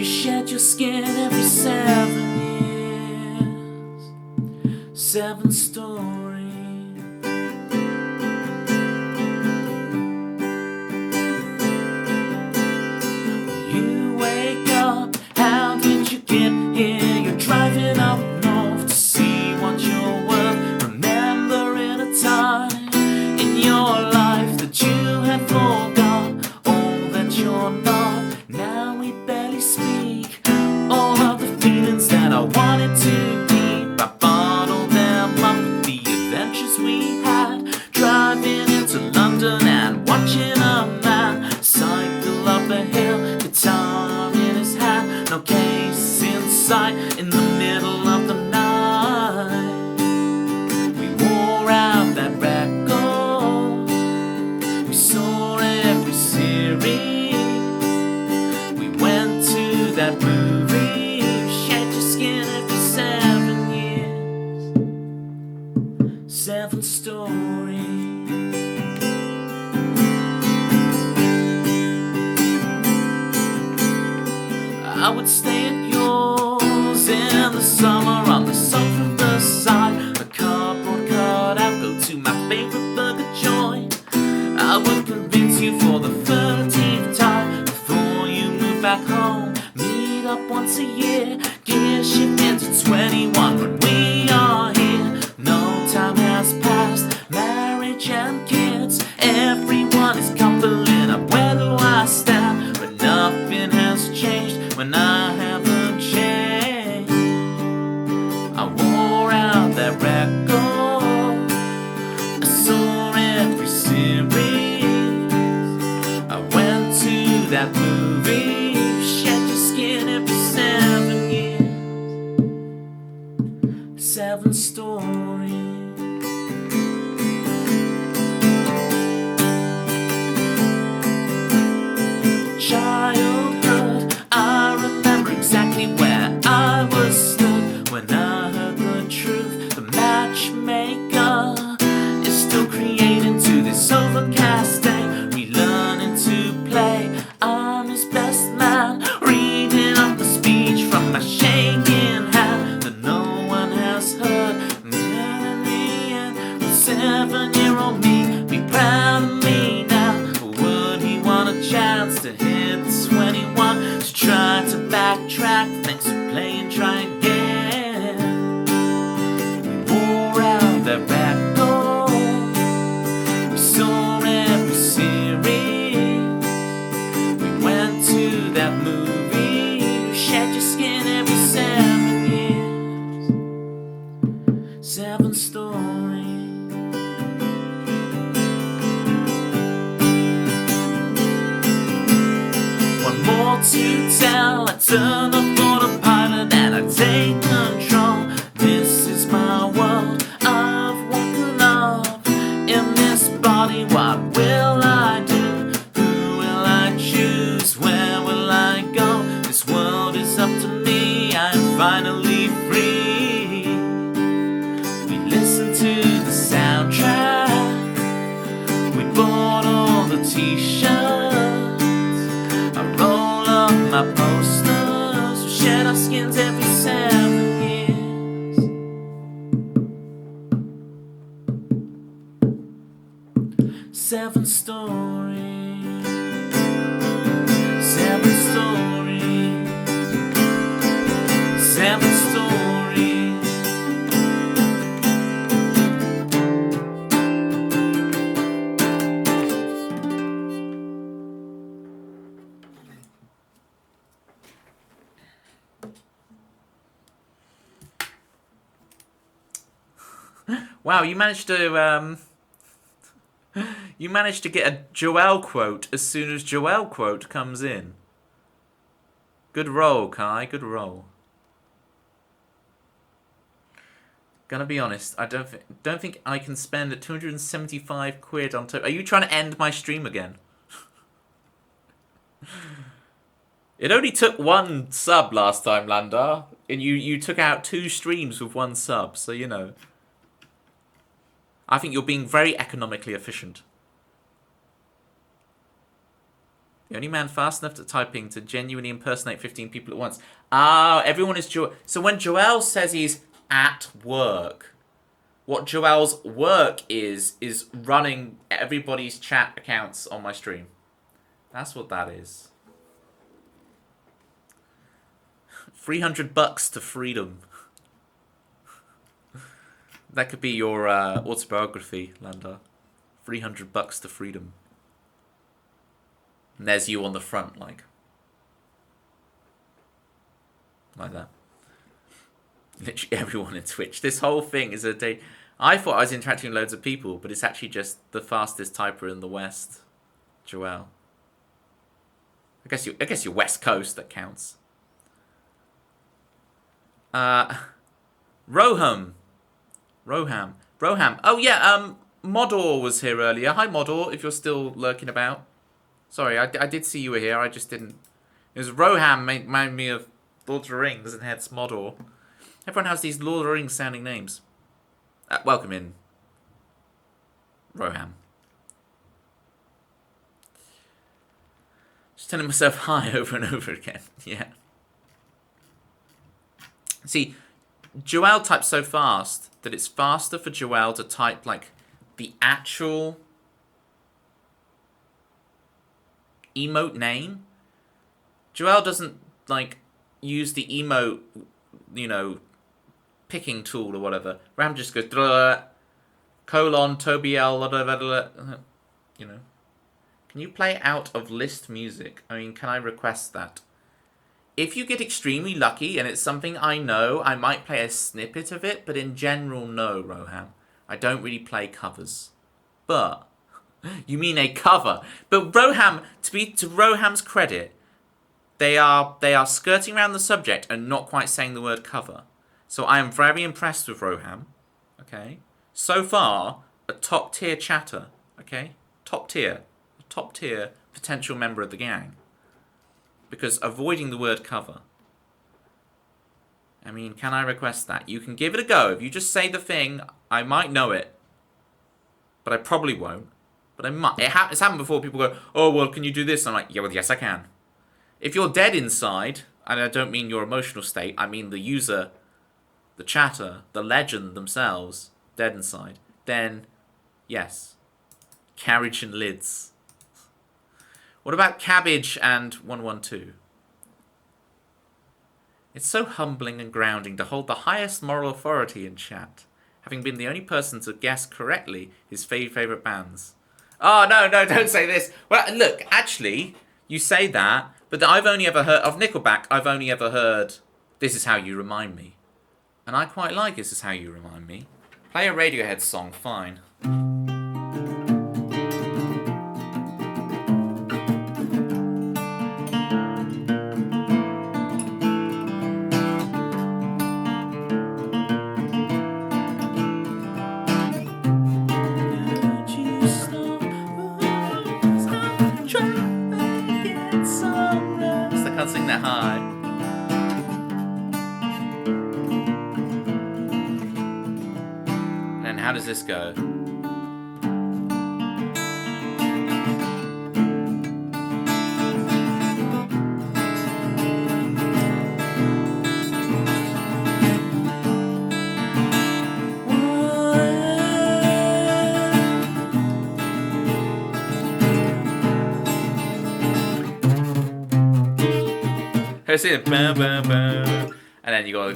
Shed your skin every 7 years. 7 stories. You wake up, how did you get here? You're driving up north to see what you're worth. Remembering a time in your life that you had forgot all that you're not. Now we barely speak all of the feelings that I wanted to keep. I bottled them up with the adventures we had, driving into London and watching a man cycle up a hill, guitar in his hand, no case in sight, in the middle of the night. We wore out that record, we saw every series, that movie. Shed your skin every 7 years. 7 stories. I would stay at yours in the summer on the sofa beside a cardboard cutout. Go to my favorite burger joint. 7 stories. Childhood, I remember exactly where I was stood when I heard the truth. The matchmaker is still creating to this overcast day. We learning to play. I'm his best man, reading off the speech from my shaking hand that no one has heard. And then in the end, will 7-year-old me be proud of me now? Or would he want a chance to hit 21 to try to backtrack? Thanks for playing, try again. We wore out the record, we saw every series, we went to that movie, you shed your skin every 7 years. 7 stories. One more to tell. I turn off autopilot and I take control. This is my world. I've woken up in this body. What will I do? Who will I choose? Where will I go? This world is up to me. I'm finally free. We listen to the soundtrack. We bought all the t-shirts. My posters, we shed our skins every 7 years. 7 stories. 7 stories. 7 stories. Wow, you managed to get a Joelle quote as soon as Joelle quote comes in. Good roll, Kai. Good roll. Gonna be honest, I don't think I can spend 275 quid on. Are you trying to end my stream again? It only took 1 sub last time, Landar, and you took out 2 streams with 1 sub, so you know. I think you're being very economically efficient. The only man fast enough at typing to genuinely impersonate 15 people at once. Ah, everyone is So when Joel says he's at work, what Joel's work is running everybody's chat accounts on my stream. That's what that is. $300 to freedom. That could be your autobiography, Landar. $300 to freedom. And there's you on the front, like that. Literally everyone in Twitch. This whole thing is a day. I thought I was interacting with loads of people, but it's actually just the fastest typer in the West, Joel. I guess you're West Coast. That counts. Roham. Oh yeah, Modor was here earlier. Hi Modor, if you're still lurking about. Sorry, I did see you were here, I just didn't. It was Roham, reminded me of Lord of the Rings, and hence Modor. Everyone has these Lord of the Rings sounding names. Welcome in, Roham. Just telling myself hi over and over again, yeah. See, Joelle types so fast that it's faster for Joelle to type like the actual emote name. Joelle doesn't like use the emote, picking tool or whatever. Ram just goes colon Tobiel, Can you play out of list music? I mean, can I request that? If you get extremely lucky and it's something I know, I might play a snippet of it, but in general, no, Roham. I don't really play covers. But, you mean a cover. But Roham, to Roham's credit, they are skirting around the subject and not quite saying the word cover. So I am very impressed with Roham. Okay. So far, a top tier chatter. Okay. Top tier potential member of the gang. Because avoiding the word cover. I mean, can I request that? You can give it a go. If you just say the thing, I might know it. But I probably won't. But I might. It's happened before. People go, oh, well, can you do this? I'm like, yeah, well, yes, I can. If you're dead inside, and I don't mean your emotional state, I mean the user, the chatter, the legend themselves, dead inside, then, yes. Carriage and lids. What about cabbage and 112? It's so humbling and grounding to hold the highest moral authority in chat, having been the only person to guess correctly his favourite bands. Oh, no, don't say this. Well, look, actually, you say that, but I've only ever heard, of Nickelback, I've only ever heard This Is How You Remind Me. And I quite like This Is How You Remind Me. Play a Radiohead song, fine. I can't sing that high. And how does this go? Let's see it. Bam, bam, bam. And then you go.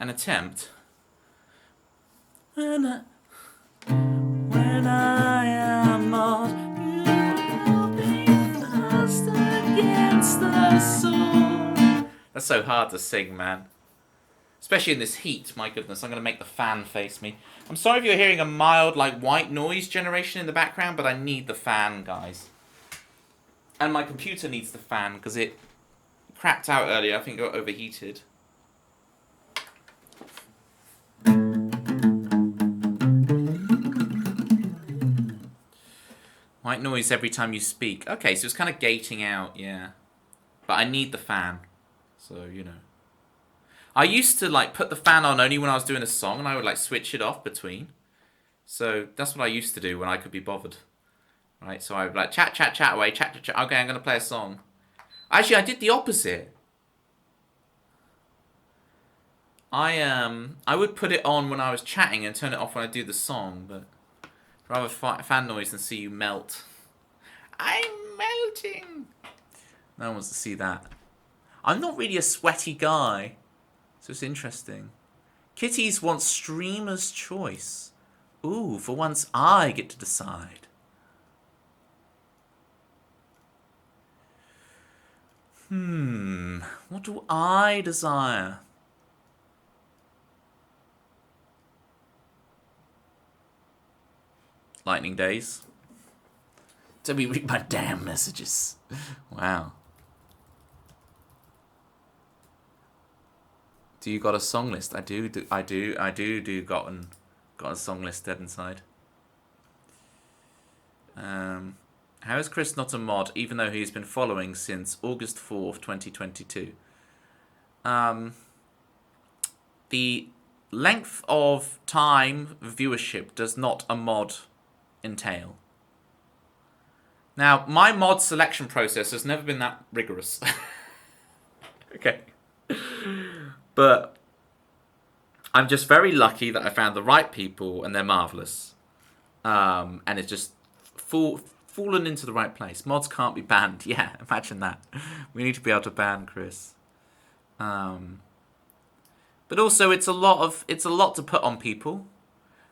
An attempt. When I am not, you'll be fast against the sword. That's so hard to sing, man. Especially in this heat, my goodness. I'm going to make the fan face me. I'm sorry if you're hearing a mild, like, white noise generation in the background, but I need the fan, guys. And my computer needs the fan, because it crapped out earlier. I think it got overheated. White noise every time you speak. Okay, so it's kind of gating out, yeah. But I need the fan. So, you know. I used to, like, put the fan on only when I was doing a song, and I would, like, switch it off between. So that's what I used to do when I could be bothered. Right, so I would, like, chat away, chat. Okay, I'm going to play a song. Actually, I did the opposite. I would put it on when I was chatting and turn it off when I do the song, but I'd rather fan noise than see you melt. I'm melting. No one wants to see that. I'm not really a sweaty guy, so it's interesting. Kitties want streamer's choice. Ooh, for once I get to decide. What do I desire? Lightning days. Don't be read my damn messages. Wow. Do you got a song list? I do got a song list dead inside. How is Chris not a mod, even though he's been following since August 4th, 2022? The length of time viewership does not a mod entail. Now, my mod selection process has never been that rigorous. Okay. But I'm just very lucky that I found the right people and they're marvellous. And it's just fallen into the right place. Mods can't be banned. Yeah, imagine that. We need to be able to ban Chris. But also it's a lot to put on people.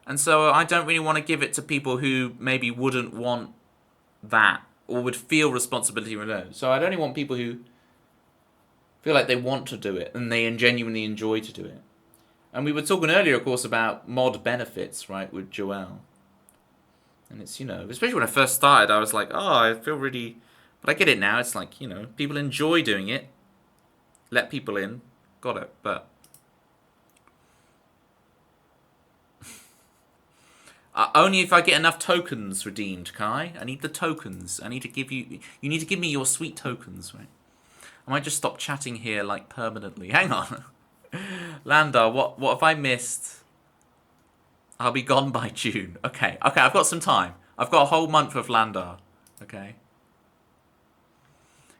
And so I don't really want to give it to people who maybe wouldn't want that or would feel responsibility alone. So I'd only want people who feel like they want to do it and they genuinely enjoy to do it. And we were talking earlier, of course, about mod benefits, right, with Joelle. And it's, especially when I first started, I was like, oh, I feel really... But I get it now. It's like, people enjoy doing it. Let people in. Got it. But... only if I get enough tokens redeemed, Kai. I need the tokens. I need to give you... You need to give me your sweet tokens, right? I might just stop chatting here, like, permanently. Hang on. Landar, what have I missed? I'll be gone by June. Okay, I've got some time. I've got a whole month of Landar. Okay.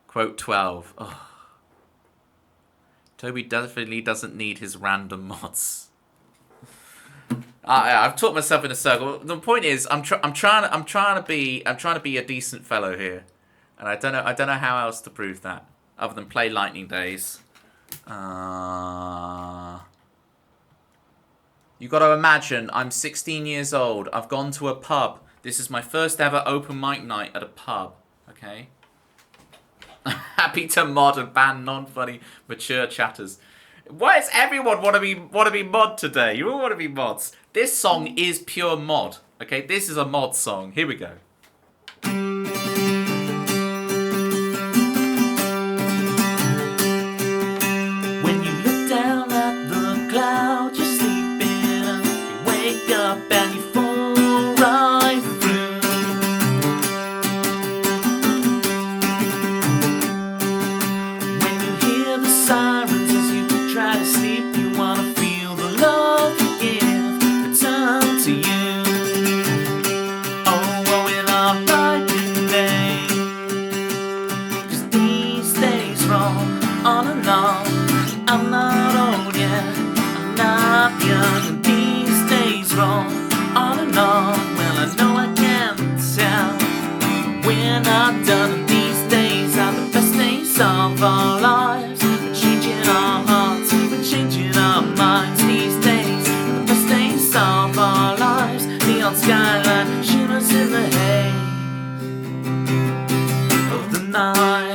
Quote 12. Oh. Toby definitely doesn't need his random mods. I've taught myself in a circle. The point is, I'm trying to be a decent fellow here, and I don't know how else to prove that other than play Lightning Days. You got to imagine, I'm 16 years old. I've gone to a pub. This is my first ever open mic night at a pub. Okay. Happy to mod and ban non-funny mature chatters. Why does everyone want to be mod today? You all want to be mods. This song is pure mod. Okay, this is a mod song. Here we go. When you look down at the cloud, you're sleeping. You wake up and you fall right through. When you hear the sirens as you try to sleep, you wanna feel the love you give return to you. Oh, in our lightning days, 'cause these days roll on and on. I'm not old yet, I'm not young, and these days roll on and on. Well, I know I can't tell, we're not done, and these days are the best days of our lives. We're changing our hearts, we're changing our minds. These days are the best days of our lives. Neon skyline shimmers in the haze of the night.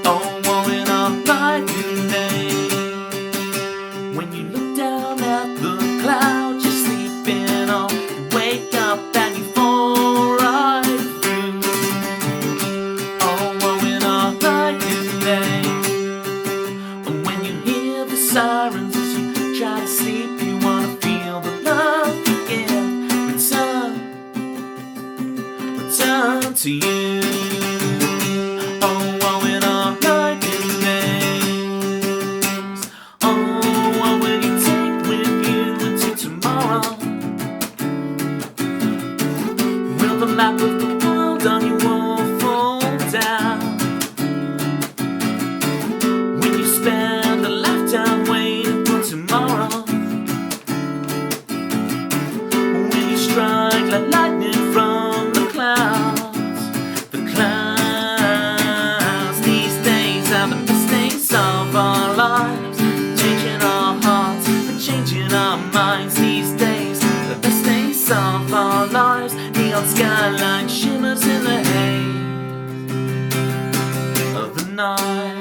Oh, in our lightning days. When you look down at the clouds, you're sleeping on. You wake up and you fall right through. Oh, in our lightning days. And when you hear the sirens as you try to sleep, you wanna feel the love you give return to you. Oh, in our lightning days. Oh, what will you take with you into tomorrow? Will the map of the world on your wall fall down? When you spend a lifetime waiting for tomorrow? When you strike like lightning from the clouds, the clouds. These days are the best days of our lives. Changing our hearts, we're changing our minds. These days, the best days of our lives. Neon skyline shimmers in the haze of the night.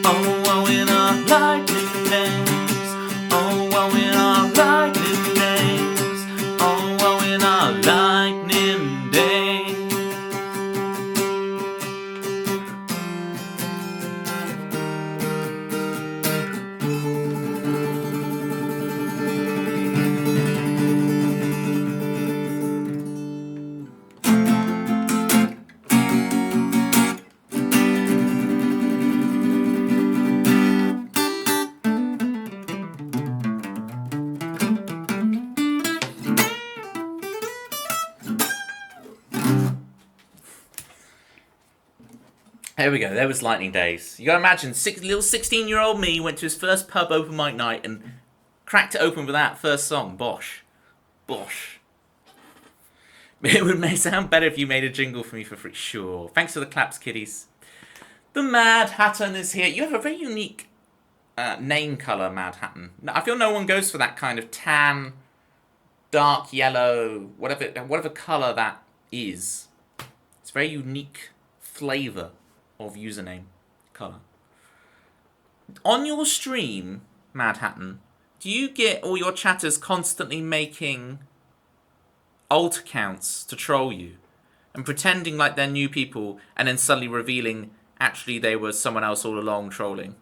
Oh, in our lightning days. Oh, in our lightning days. Oh, in our lightning days. There we go. There was Lightning Days. You gotta imagine, little 16-year-old me went to his first pub open mic night and cracked it open with that first song. Bosh. Bosh. It would sound better if you made a jingle for me for free. Sure. Thanks for the claps, kiddies. The Mad Hatton is here. You have a very unique name colour, Mad Hatton. I feel no one goes for that kind of tan, dark yellow, whatever colour that is. It's a very unique flavour of username. colour. On your stream, Mad Hatton, do you get all your chatters constantly making alt accounts to troll you and pretending like they're new people and then suddenly revealing actually they were someone else all along trolling?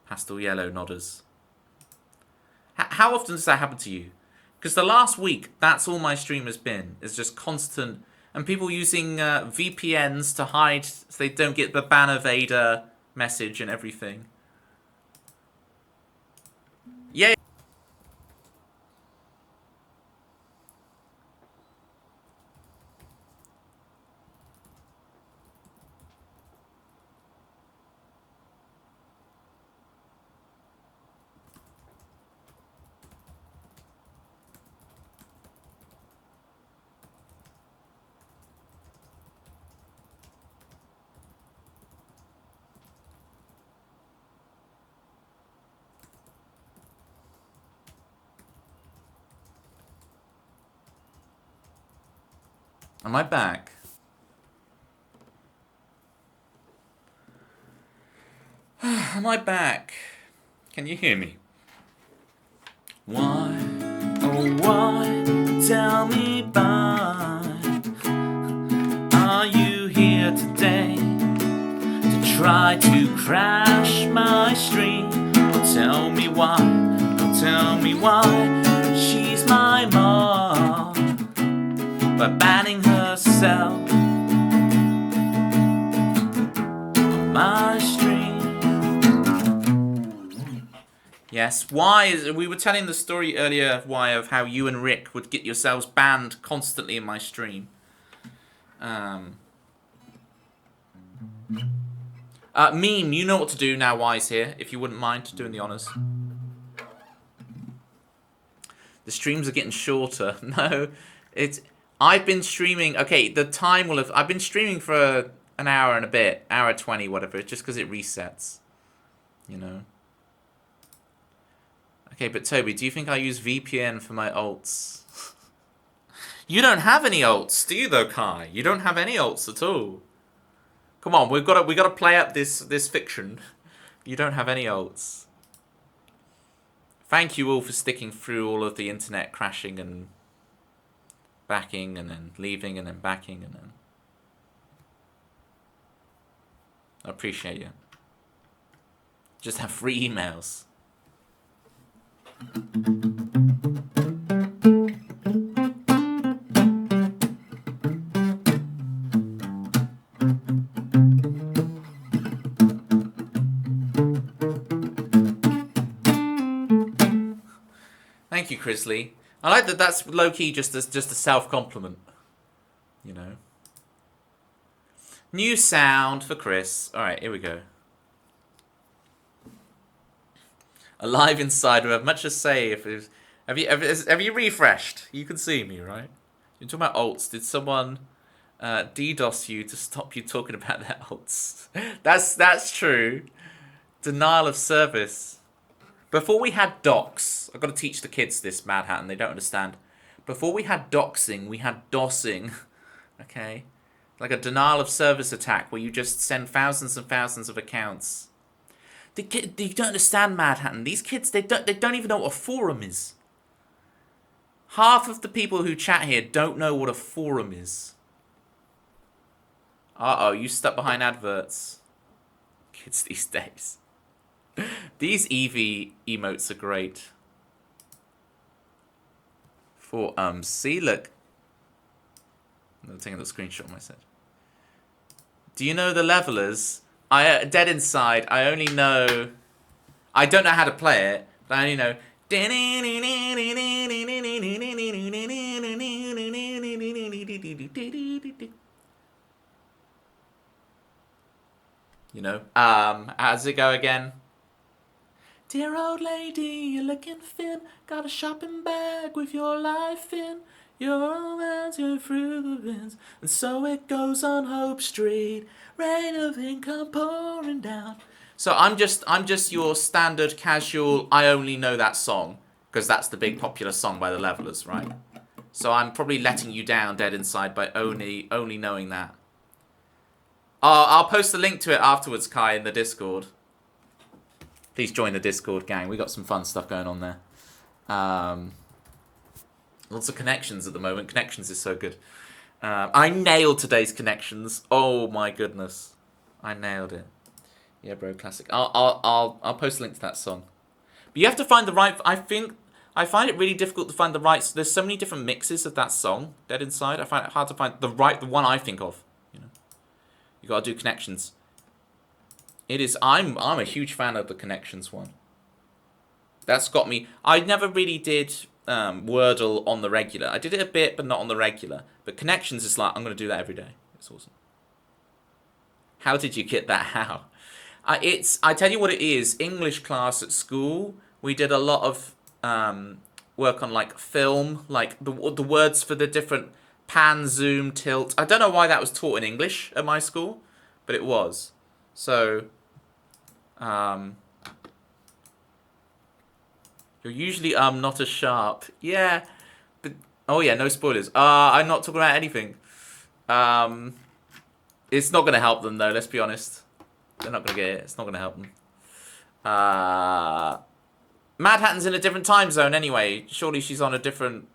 Pastel yellow nodders. How often does that happen to you? Because the last week, that's all my stream has been. Is just constant, and people using VPNs to hide so they don't get the Banner Vader message and everything. Yeah. Am I back? Am I back? Can you hear me? Why, oh why, tell me why are you here today to try to crash my stream? Oh, tell me why, oh, tell me why she's my mom by banning herself on my stream. Yes. Why is we were telling the story earlier of why of how you and Rick would get yourselves banned constantly in my stream. Meme, you know what to do now. Wise here, if you wouldn't mind doing the honors. The streams are getting shorter. No, it's. I've been streaming. Okay, the time will have. I've been streaming for an hour and a bit, hour 20, whatever. Just because it resets, you know. Okay, but Toby, do you think I use VPN for my ults? You don't have any ults, do you, though, Kai? You don't have any ults at all. Come on, we got to play up this fiction. You don't have any ults. Thank you all for sticking through all of the internet crashing and backing and then leaving and then backing and then. I appreciate you. Just have 3 emails. Thank you, Chrisley. I like that. That's low key, just a self compliment. You know. New sound for Chris. All right, here we go. Alive inside, we have much to say. If it was, have you refreshed? You can see me, right? You're talking about ults. Did someone DDoS you to stop you talking about their ults? That's true. Denial of service. Before we had docs, I've got to teach the kids this, Mad Hat, and they don't understand. Before we had doxing, we had DOSing. Okay? Like a denial of service attack where you just send thousands and thousands of accounts. They don't understand, Mad Hatton. These kids, they don't even know what a forum is. Half of the people who chat here don't know what a forum is. Uh-oh, you stuck behind adverts. Kids these days. These Eevee emotes are great. For, see, look. I'm taking a screenshot of myself. Do you know the levelers? Dead Inside, I only know... I don't know how to play it, but I only know... You know? How does it go again? Dear old lady, you're looking thin. Got a shopping bag with your life in. Your romance, your frugalness. And so it goes on Hope Street. Rain of income pouring down. So I'm just your standard casual, I only know that song. Because that's the big popular song by the Levelers, right? So I'm probably letting you down, Dead Inside, by only knowing that. I'll post a link to it afterwards, Kai, in the Discord. Please join the Discord, gang. We got some fun stuff going on there. Lots of connections at the moment. Connections is so good. I nailed today's connections. Oh my goodness, I nailed it. Yeah, bro, classic. I'll post a link to that song. But you have to find the right. I find it really difficult to find the right. There's so many different mixes of that song, Dead Inside. I find it hard to find the one I think of. You know, you gotta do connections. It is. I'm a huge fan of the connections one. That's got me. I never really did Wordle on the regular. I did it a bit, but not on the regular. But connections is like, I'm gonna do that every day. It's awesome. How did you get that? How? I tell you what it is. English class at school, we did a lot of work on like film, like the words for the different pan, zoom, tilt. I don't know why that was taught in English at my school, but it was. So, you're usually not as sharp. Yeah, but oh yeah, no spoilers. I'm not talking about anything. It's not gonna help them though. Let's be honest. They're not gonna get it. It's not gonna help them. Mad Hatton's in a different time zone anyway. Surely she's on a different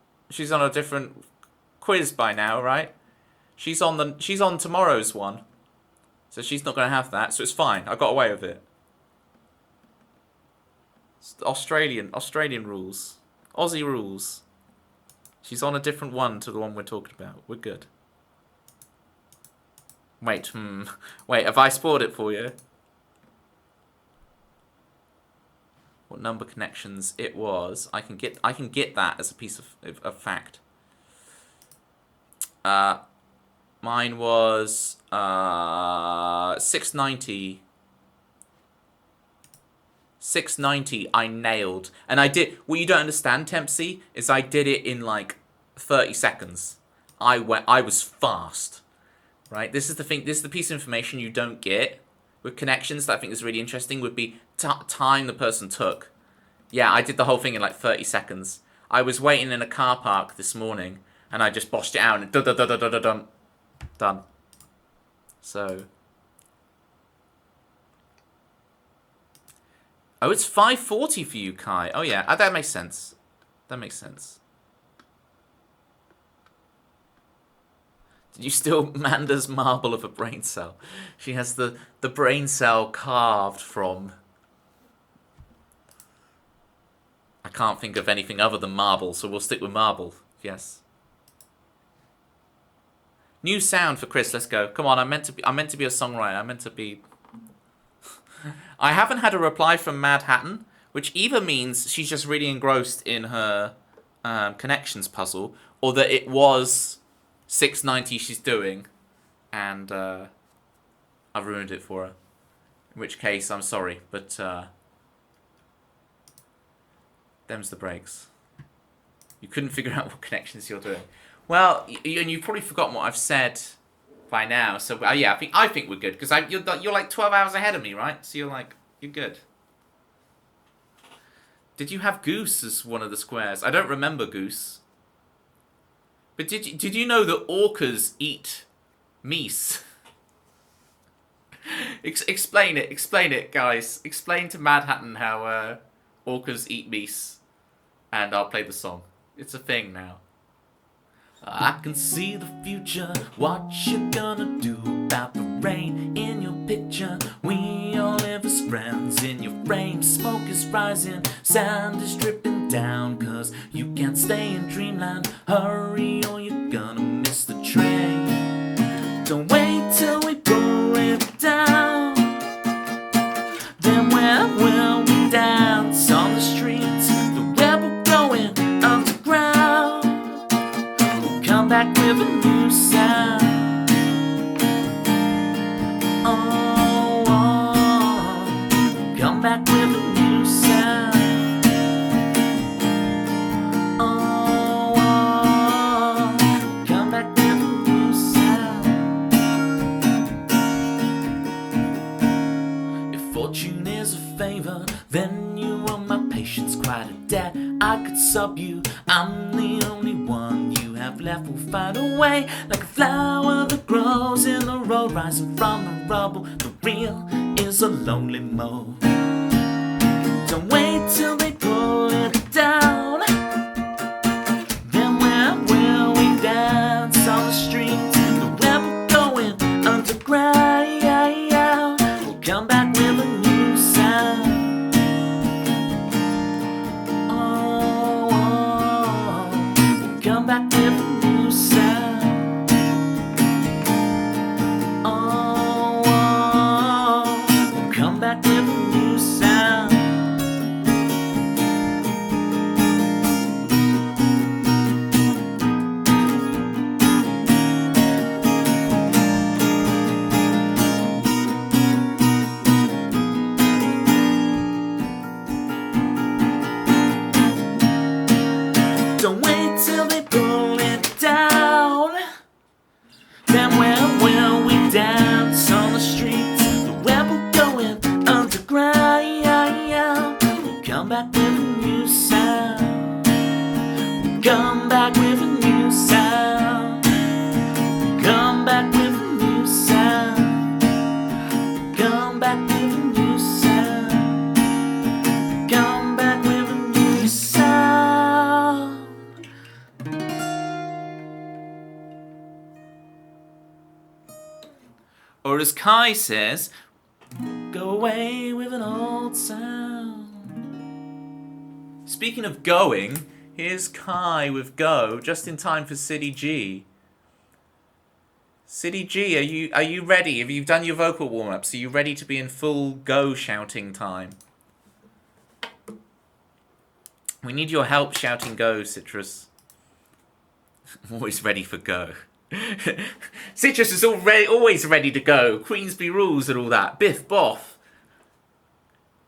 quiz by now, right? She's on tomorrow's one. So she's not gonna have that, so it's fine. I got away with it. It's Australian rules. Aussie rules. She's on a different one to the one we're talking about. We're good. Wait, have I spoiled it for you? What number connections it was? I can get that as a piece of fact. Mine was 690. 690 I nailed. And I did, what you don't understand, Tempsy, is I did it in like 30 seconds. I was fast. Right? This is the thing, this is the piece of information you don't get with connections that I think is really interesting, would be time the person took. Yeah, I did the whole thing in like 30 seconds. I was waiting in a car park this morning and I just boshed it out and done. So. Oh, it's 5:40 for you, Kai. Oh yeah, that makes sense. That makes sense. Did you steal Manda's marble of a brain cell? She has the brain cell carved from... I can't think of anything other than marble, so we'll stick with marble. Yes. New sound for Chris. Let's go. Come on. I'm meant to be a songwriter. I'm meant to be. I haven't had a reply from Mad Hatton, which either means she's just really engrossed in her connections puzzle, or that it was 690 she's doing, and I've ruined it for her. In which case, I'm sorry, but them's the breaks. You couldn't figure out what connections you're doing. Well, and you've probably forgotten what I've said by now. So yeah, I think we're good because you're like 12 hours ahead of me, right? So you're good. Did you have goose as one of the squares? I don't remember goose. But did you know that orcas eat meese? Explain it, guys. Explain to Mad Hatton how orcas eat meese, and I'll play the song. It's a thing now. I can see the future, what you gonna do about the rain in your picture? We all live as friends in your frame, smoke is rising, sand is dripping down, cause you can't stay in dreamland, hurry or you're gonna miss the train. Don't wait till we pull it down, then where will we dance on the streets, the rebel going underground? Come back with a new sound. Oh, come back with a new sound. Oh, come back with a new sound. If fortune is a favor, then you owe my patience quite a debt. I could sub you, I'm the only one you have have left will find a way, like a flower that grows in the road, rising from the rubble. The real is a lonely mode. Don't wait till they pull it down. Then where will we dance on the streets? The rebel going underground. We'll come back with a new sound. We'll come back with a new sound. We'll come back with a new sound. Don't wait till they pull it down. Then where will we dance on the streets? The rebel going underground. We'll come back with a new sound. We'll come back with a new sound. We'll come back with a new sound. We'll come back with a new sound. We'll come back with a new sound. Or as Kai says, go away with an old sound. Speaking of going, here's Kai with Go, just in time for City G. City G, are you ready? Have you done your vocal warm-ups? Are you ready to be in full Go shouting time? We need your help shouting Go, Citrus. I'm always ready for Go. Citrus is always ready to go. Queensby rules and all that. Biff, boff.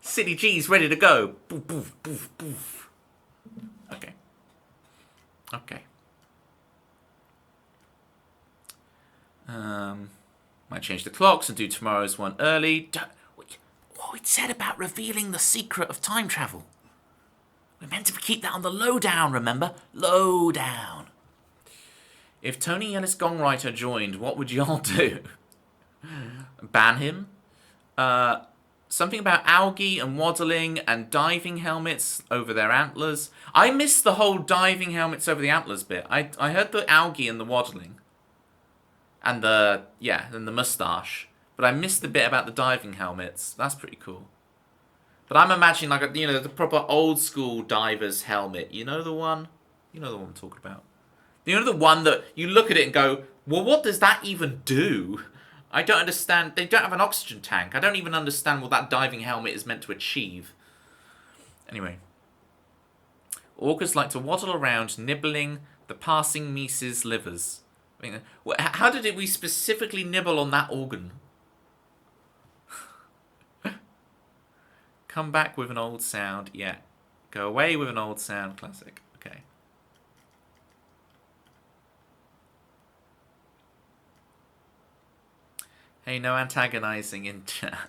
City G's ready to go. Boof, boof, boof, boof. Okay. Might change the clocks and do tomorrow's one early. What we said about revealing the secret of time travel. We're meant to keep that on the lowdown, remember? Lowdown. If Tony Ellis Gongwriter joined, what would y'all do? Ban him? Something about algae and waddling and diving helmets over their antlers. I missed the whole diving helmets over the antlers bit. I heard the algae and the waddling. And the moustache. But I missed the bit about the diving helmets. That's pretty cool. But I'm imagining like the proper old school diver's helmet. You know the one? You know the one I'm talking about. You know the one that you look at it and go, well, what does that even do? I don't understand. They don't have an oxygen tank. I don't even understand what that diving helmet is meant to achieve. Anyway. Orcas like to waddle around, nibbling the passing Mises' livers. I mean, how did we specifically nibble on that organ? Come back with an old sound. Yeah. Go away with an old sound. Classic. Okay. Hey, no antagonizing in chat.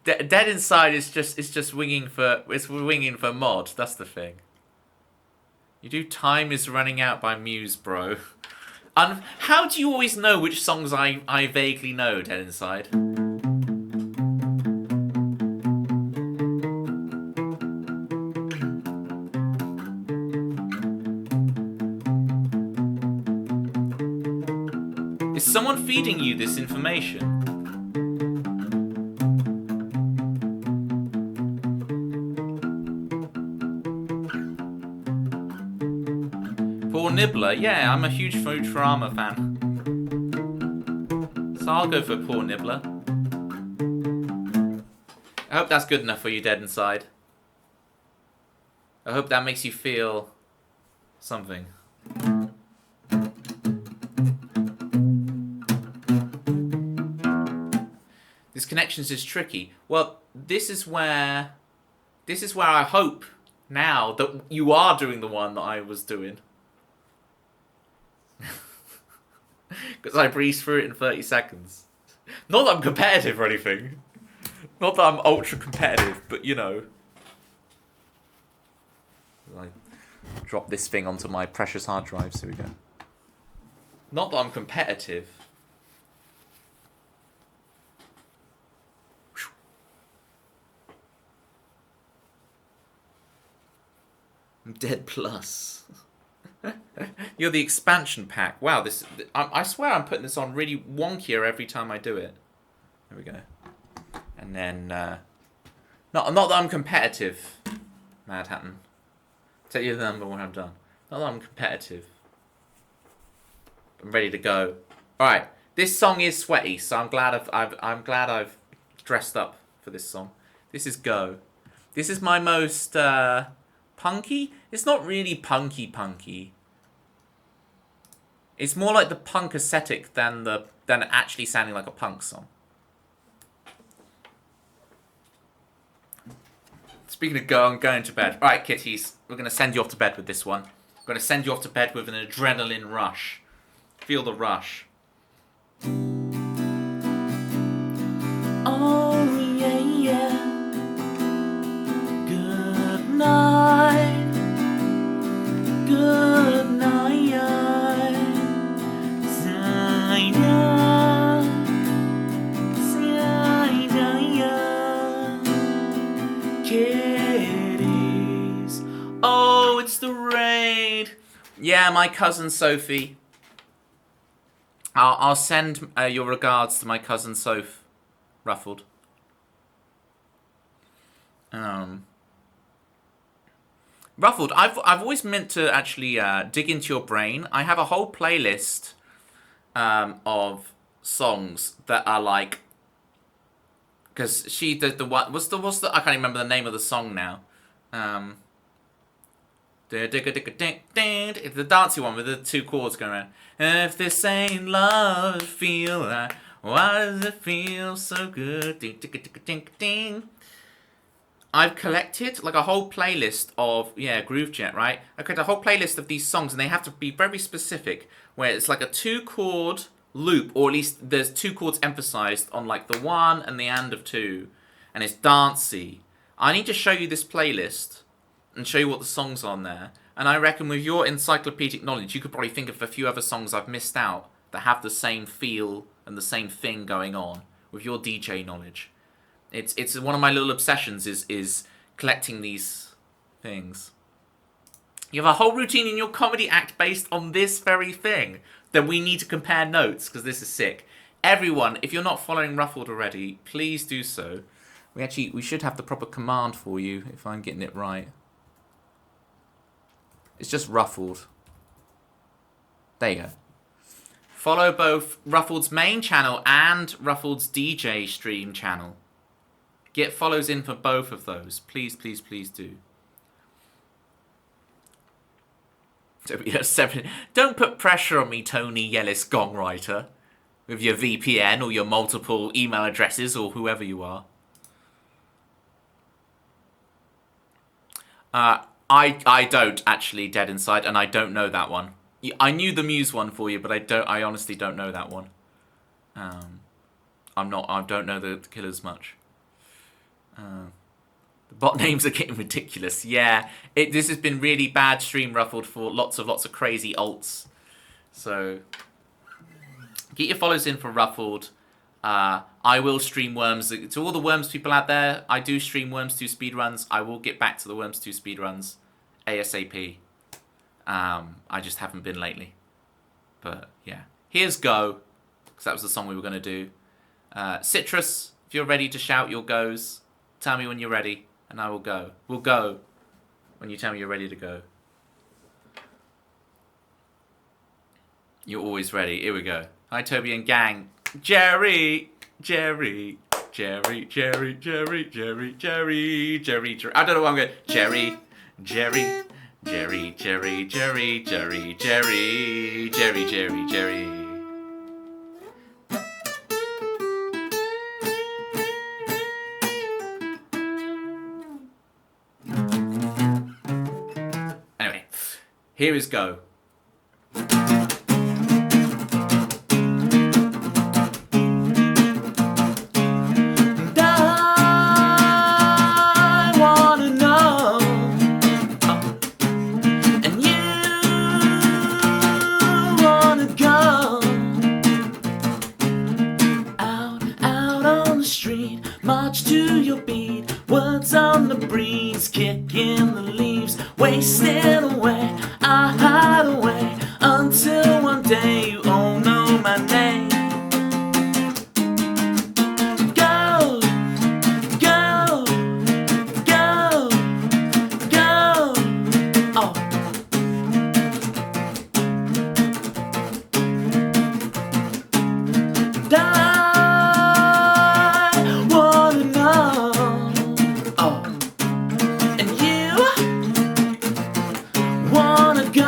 Dead Inside is just winging for mod. That's the thing. You do Time Is Running Out by Muse, bro. How do you always know which songs I vaguely know, Dead Inside? Is someone feeding you this information? Poor Nibbler, yeah, I'm a huge Futurama fan. So I'll go for Poor Nibbler. I hope that's good enough for you, Dead Inside. I hope that makes you feel something. This connections is tricky. Well, this is where I hope now that you are doing the one that I was doing. Because I breezed through it in 30 seconds. Not that I'm competitive or anything. Not that I'm ultra competitive, but you know. drop this thing onto my precious hard drive. So we go. Not that I'm competitive. I'm dead plus. You're the expansion pack. Wow, this. I swear I'm putting this on really wonkier every time I do it. There we go. And then, not that I'm competitive, Mad Hatton. Tell you the number when I'm done. Not that I'm competitive. I'm ready to go. All right, this song is sweaty, so I'm glad I've dressed up for this song. This is Go. This is my most punky. It's not really punky. It's more like the punk aesthetic than actually sounding like a punk song. Speaking of go, I'm going to bed. All right, kitties, we're going to send you off to bed with this one. We're going to send you off to bed with an adrenaline rush. Feel the rush. Oh yeah, yeah. Good night. Good night. Kitties. Oh, it's the raid. Yeah, my cousin Sophie. I'll send your regards to my cousin Soph, Ruffled. Ruffled, I've always meant to actually dig into your brain. I have a whole playlist of songs that are like, because she did the what? What's the? I can't remember the name of the song now. It's the dancey one with the two chords going around. If this ain't love, feel like, why does it feel so good? Ding, ding, ding, ding, ding. I've collected like a whole playlist of Groove Jet, right? I collected a whole playlist of these songs, and they have to be very specific. Where it's like a 2-chord loop, or at least there's 2 chords emphasized on like the 1 and the and of 2, and it's dancey. I need to show you this playlist and show you what the songs are on there. And I reckon with your encyclopedic knowledge, you could probably think of a few other songs I've missed out that have the same feel and the same thing going on with your DJ knowledge. It's one of my little obsessions is collecting these things. You have a whole routine in your comedy act based on this very thing. Then we need to compare notes because this is sick. Everyone, if you're not following Ruffled already, please do so. We should have the proper command for you if I'm getting it right. It's just Ruffled. There you go. Follow both Ruffled's main channel and Ruffled's DJ stream channel. Get follows in for both of those. Please, please, please do. Don't put pressure on me, Tony Yellis Gongwriter, with your VPN or your multiple email addresses or whoever you are. I don't actually, Dead Inside, and I don't know that one. I knew the Muse one for you, but I honestly don't know that one. I don't know the Killers much. The bot names are getting ridiculous. Yeah, this has been really bad stream Ruffled for lots of crazy alts. So get your follows in for Ruffled. I will stream Worms. To all the Worms people out there, I do stream Worms 2 speedruns. I will get back to the Worms 2 speedruns ASAP. I just haven't been lately. But yeah. Here's Go, because that was the song we were going to do. Citrus, if you're ready to shout your goes, tell me when you're ready, and I will go. We'll go when you tell me you're ready to go. You're always ready. Here we go. Hi, Toby and gang. Jerry. I don't know what I'm going. Jerry. Anyway, here is Go. And birds on the breeze, kicking the leaves, wasting away. I hide away until one day you all know my name. Go, go, go, go. Oh. I wanna know. Oh. And you wanna go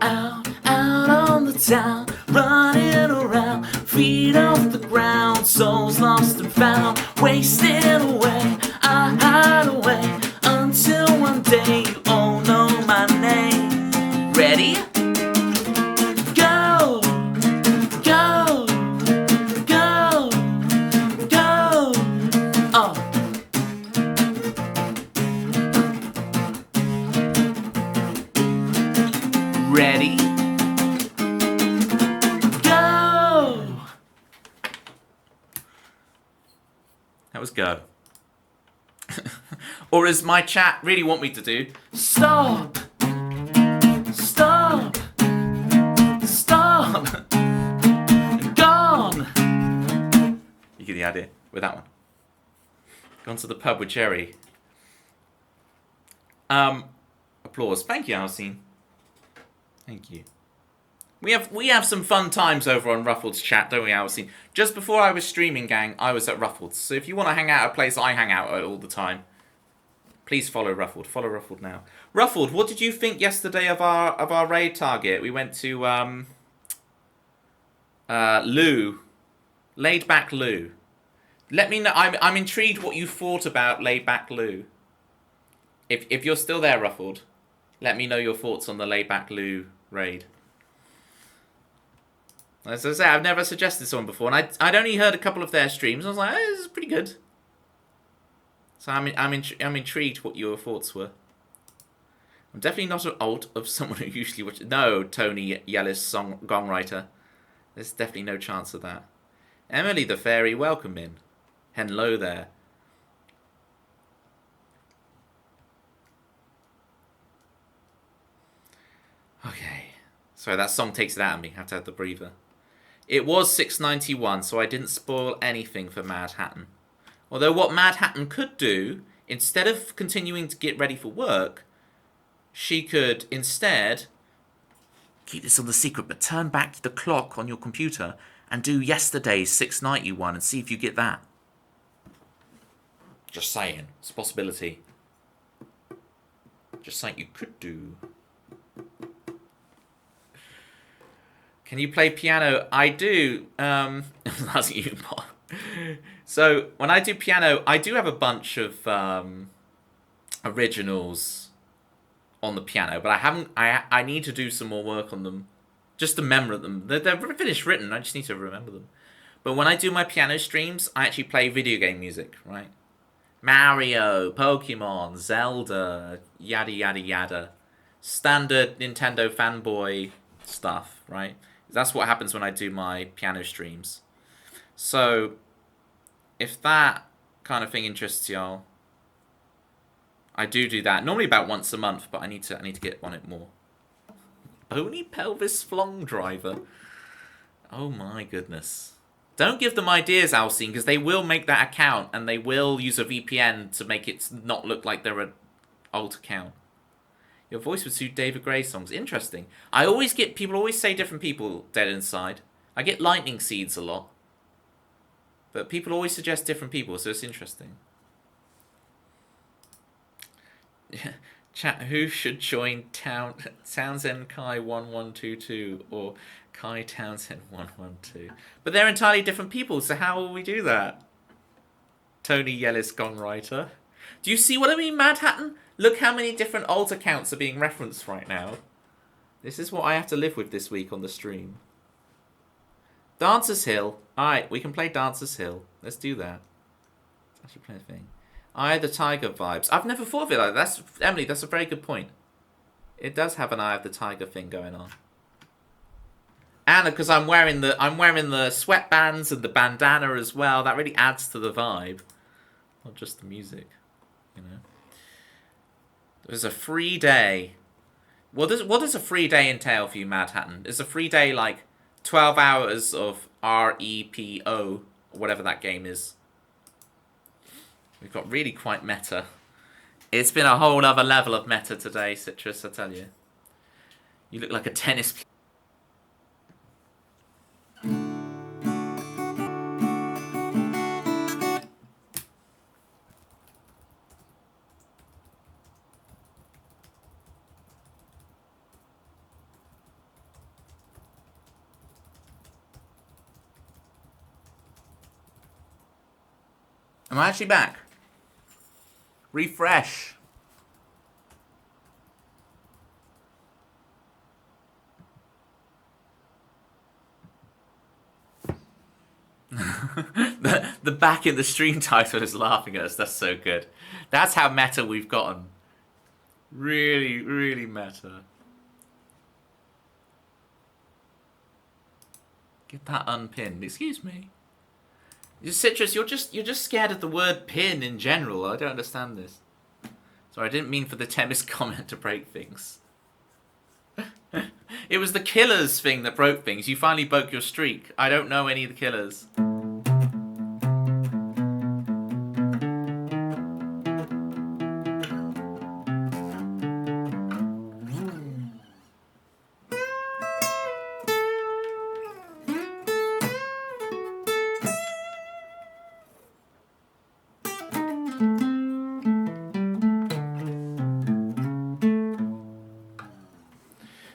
out on the town, running around, feet off the ground, souls lost and found, wasting away. I hide away until one day you all know my name. Ready? Go, go, go, go. Oh. Ready? Go! That was go. Or as my chat really want me to do, Stop! Stop! Stop! Gone! you get the idea with that one. Gone to the pub with Jerry. Applause. Thank you, Alcine. Thank you. We have some fun times over on Ruffled's chat, don't we, Alcine? Just before I was streaming, gang, I was at Ruffled's. So if you want to hang out at a place I hang out at all the time, please follow Ruffled. Follow Ruffled now. Ruffled, what did you think yesterday of our raid target? We went to Lou, Laid Back Lou. Let me know. I'm intrigued what you thought about Laid Back Lou. If you're still there, Ruffled, let me know your thoughts on the Laid Back Lou raid. As I say, I've never suggested someone before, and I'd only heard a couple of their streams. I was like, this is pretty good. So I'm intrigued what your thoughts were. I'm definitely not an alt of someone who usually watches. No, Tony Yellis song writer. There's definitely no chance of that. Emily the Fairy, welcome in. Hello there. Okay. Sorry, that song takes it out of me. I have to have the breather. It was 691, so I didn't spoil anything for Mad Hatton. Although what Mad Hatton could do, instead of continuing to get ready for work, she could instead keep this on the secret, but turn back the clock on your computer and do yesterday's 691 and see if you get that. Just saying. It's a possibility. Just something you could do. Can you play piano? I do. That's you, Paul. So when I do piano, I do have a bunch of originals on the piano, but I haven't. I need to do some more work on them, just to remember them. They're finished written. I just need to remember them. But when I do my piano streams, I actually play video game music, right? Mario, Pokemon, Zelda, yada yada yada, standard Nintendo fanboy stuff, right? That's what happens when I do my piano streams. So, if that kind of thing interests y'all, I do that. Normally about once a month, but I need to get on it more. Bony pelvis flong driver. Oh my goodness. Don't give them ideas, Alcine, because they will make that account and they will use a VPN to make it not look like they're an alt account. Your voice would suit David Gray songs. Interesting. I always get people always say different people dead inside. I get lightning seeds a lot. But people always suggest different people, so it's interesting. Chat, who should join Townsend Kai 1122 or Kai Townsend 112? But they're entirely different people, so how will we do that? Tony Yellis Gongwriter. Do you see what I mean, Mad Hatton? Look how many different alt accounts are being referenced right now. This is what I have to live with this week on the stream. Dancer's Hill. Alright, we can play Dancer's Hill. Let's do that. Let's actually play a thing. Eye of the Tiger vibes. I've never thought of it like that. That's, Emily, that's a very good point. It does have an Eye of the Tiger thing going on. bandana because I'm wearing the sweatbands and the bandana as well. That really adds to the vibe, not just the music, you know. There's a free day. What does a free day entail for you, Mad Hatton? Is a free day like 12 hours of REPO, or whatever that game is? We've got really quite meta. It's been a whole other level of meta today, Citrus, I tell you. You look like a tennis player. Am I actually back? Refresh. the back in the stream title is laughing at us. That's so good. That's how meta we've gotten. Really, really meta. Get that unpinned. Excuse me. Citrus, you're just scared of the word pin in general. I don't understand this. Sorry, I didn't mean for the Temis comment to break things. It was the killers thing that broke things. You finally broke your streak. I don't know any of the killers.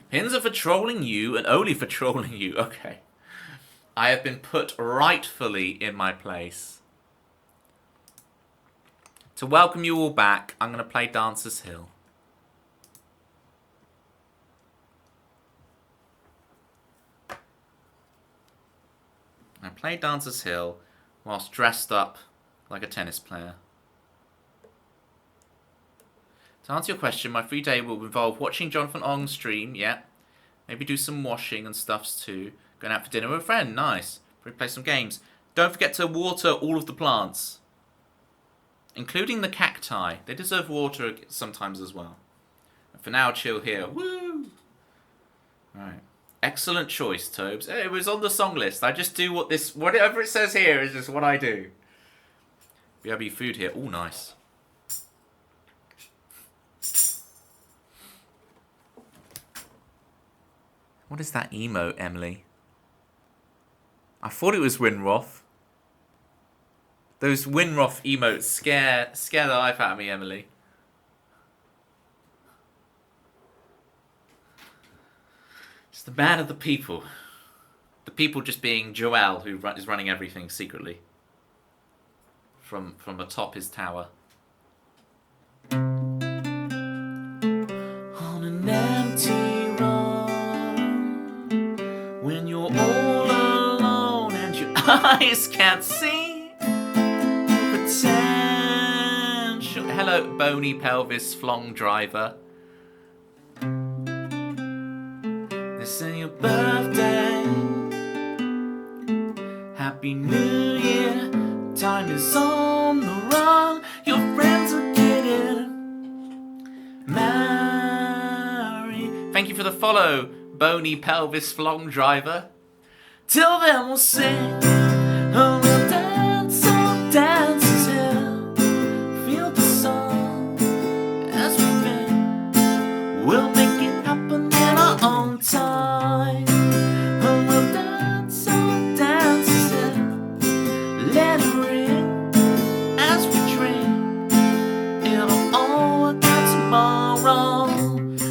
Pins are for trolling you and only for trolling you. Okay. I have been put rightfully in my place. To welcome you all back, I'm going to play Dancer's Hill. I play Dancer's Hill whilst dressed up like a tennis player. To answer your question, my free day will involve watching Jonathan Ong stream, yeah. Maybe do some washing and stuffs too. Going out for dinner with a friend, nice. Probably play some games. Don't forget to water all of the plants. Including the cacti. They deserve water sometimes as well. And for now, chill here. Woo! Alright. Excellent choice, Tobes. It was on the song list. I just do whatever it says here is just what I do. BRB food here. Oh, nice. What is that emote, Emily? I thought it was Winroth. Those Winroth emotes scare the life out of me, Emily. It's the man of the people. The people just being Joel, who is running everything secretly. From atop his tower. On an empty when you're all alone and your eyes can't see potential. Hello, bony pelvis flong driver. This is your birthday. Happy New Year. Time is on the run. Your friends are getting married. Thank you for the follow, bony pelvis flong driver. Till then we'll sing, oh, we'll dance Hill. Feel the song as we been. We'll make it happen in our own time. Oh, we'll dance Hill. Let it ring as we drink. It'll all work out tomorrow.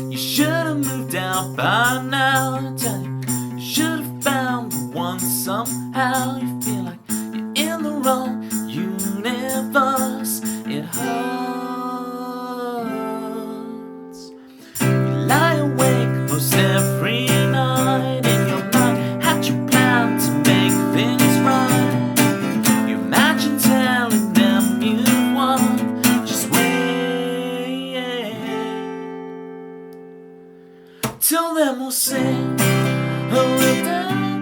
You should have moved out by now. I tell you, you should have found the one somehow. You feel like you're in the wrong universe. It hurts. You lie awake most every night in your mind. Hatch your plan to make things right. You imagine telling them you won. Just wait. Till then we'll sing, oh, we'll dance.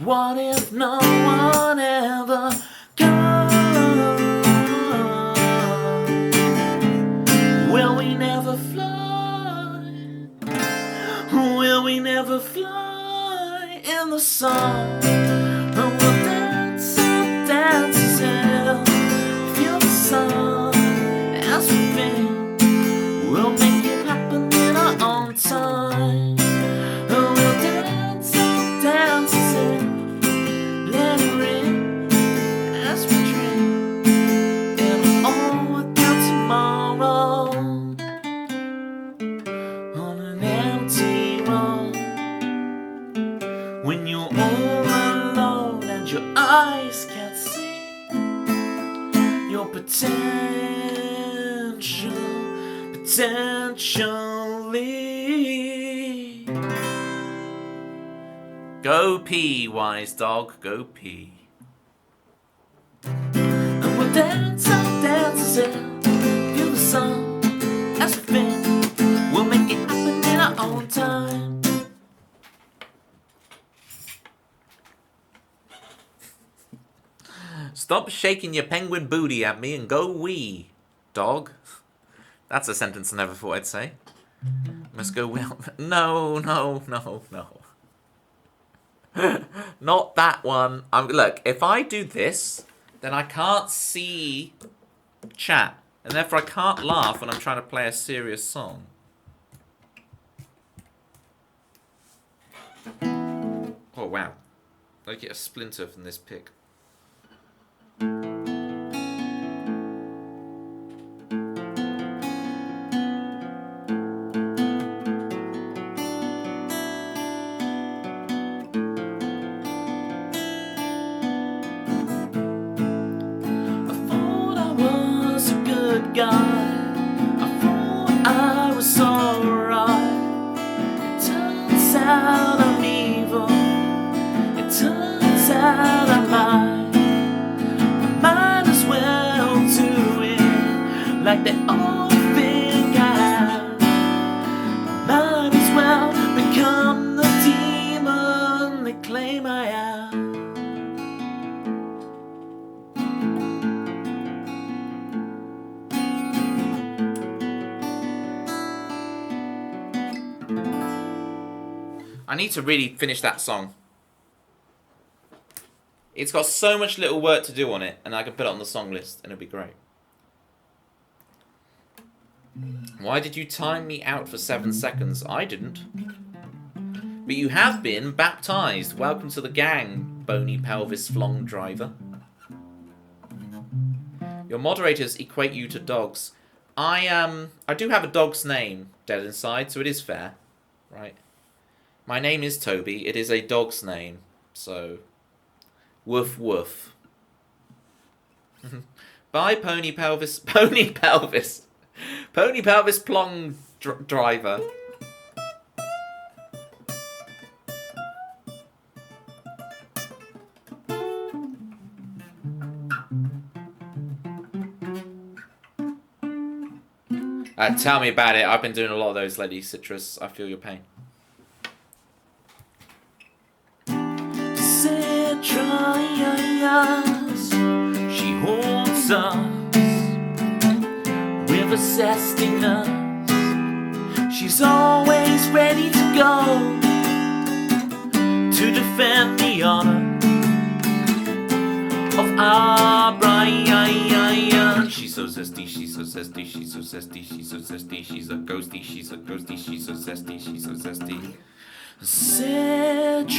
What if no one ever comes? Will we never fly? Will we never fly in the sun? We'll dance, dance till feel the sun as we bend. We'll make it happen in our own time. We'll dance, dance till let it rain as we dream. It'll all work out tomorrow on an empty road. When you're all alone and your eyes can't see your potentially. Go pee, wise dog, go pee. And we'll dance and feel the sun as we bend. We'll make it happen in our own time. Stop shaking your penguin booty at me and go wee, dog. That's a sentence I never thought I'd say. Must go well. No. Not that one. Look, if I do this, then I can't see chat. And therefore I can't laugh when I'm trying to play a serious song. Oh, wow. I get a splinter from this pick. Guy, I thought I was alright. It turns out I'm evil. It turns out I lied. I might as well do it like they all think I have. I might as well become the demon they claim I am. I need to really finish that song. It's got so much little work to do on it, and I can put it on the song list, and it'll be great. Why did you time me out for 7 seconds? I didn't. But you have been baptized. Welcome to the gang, bony pelvis flong driver. Your moderators equate you to dogs. I do have a dog's name dead inside, so it is fair, right? My name is Toby. It is a dog's name, so woof woof. Bye, pony pelvis plong driver. Tell me about it. I've been doing a lot of those lately, Citrus. I feel your pain. She holds us with a zestiness. She's always ready to go to defend the honor of our Brian. She's so zesty, she's so zesty, she's so zesty, she's so zesty, she's a ghosty, she's a ghosty, she's so zesty, she's so zesty. Citrus.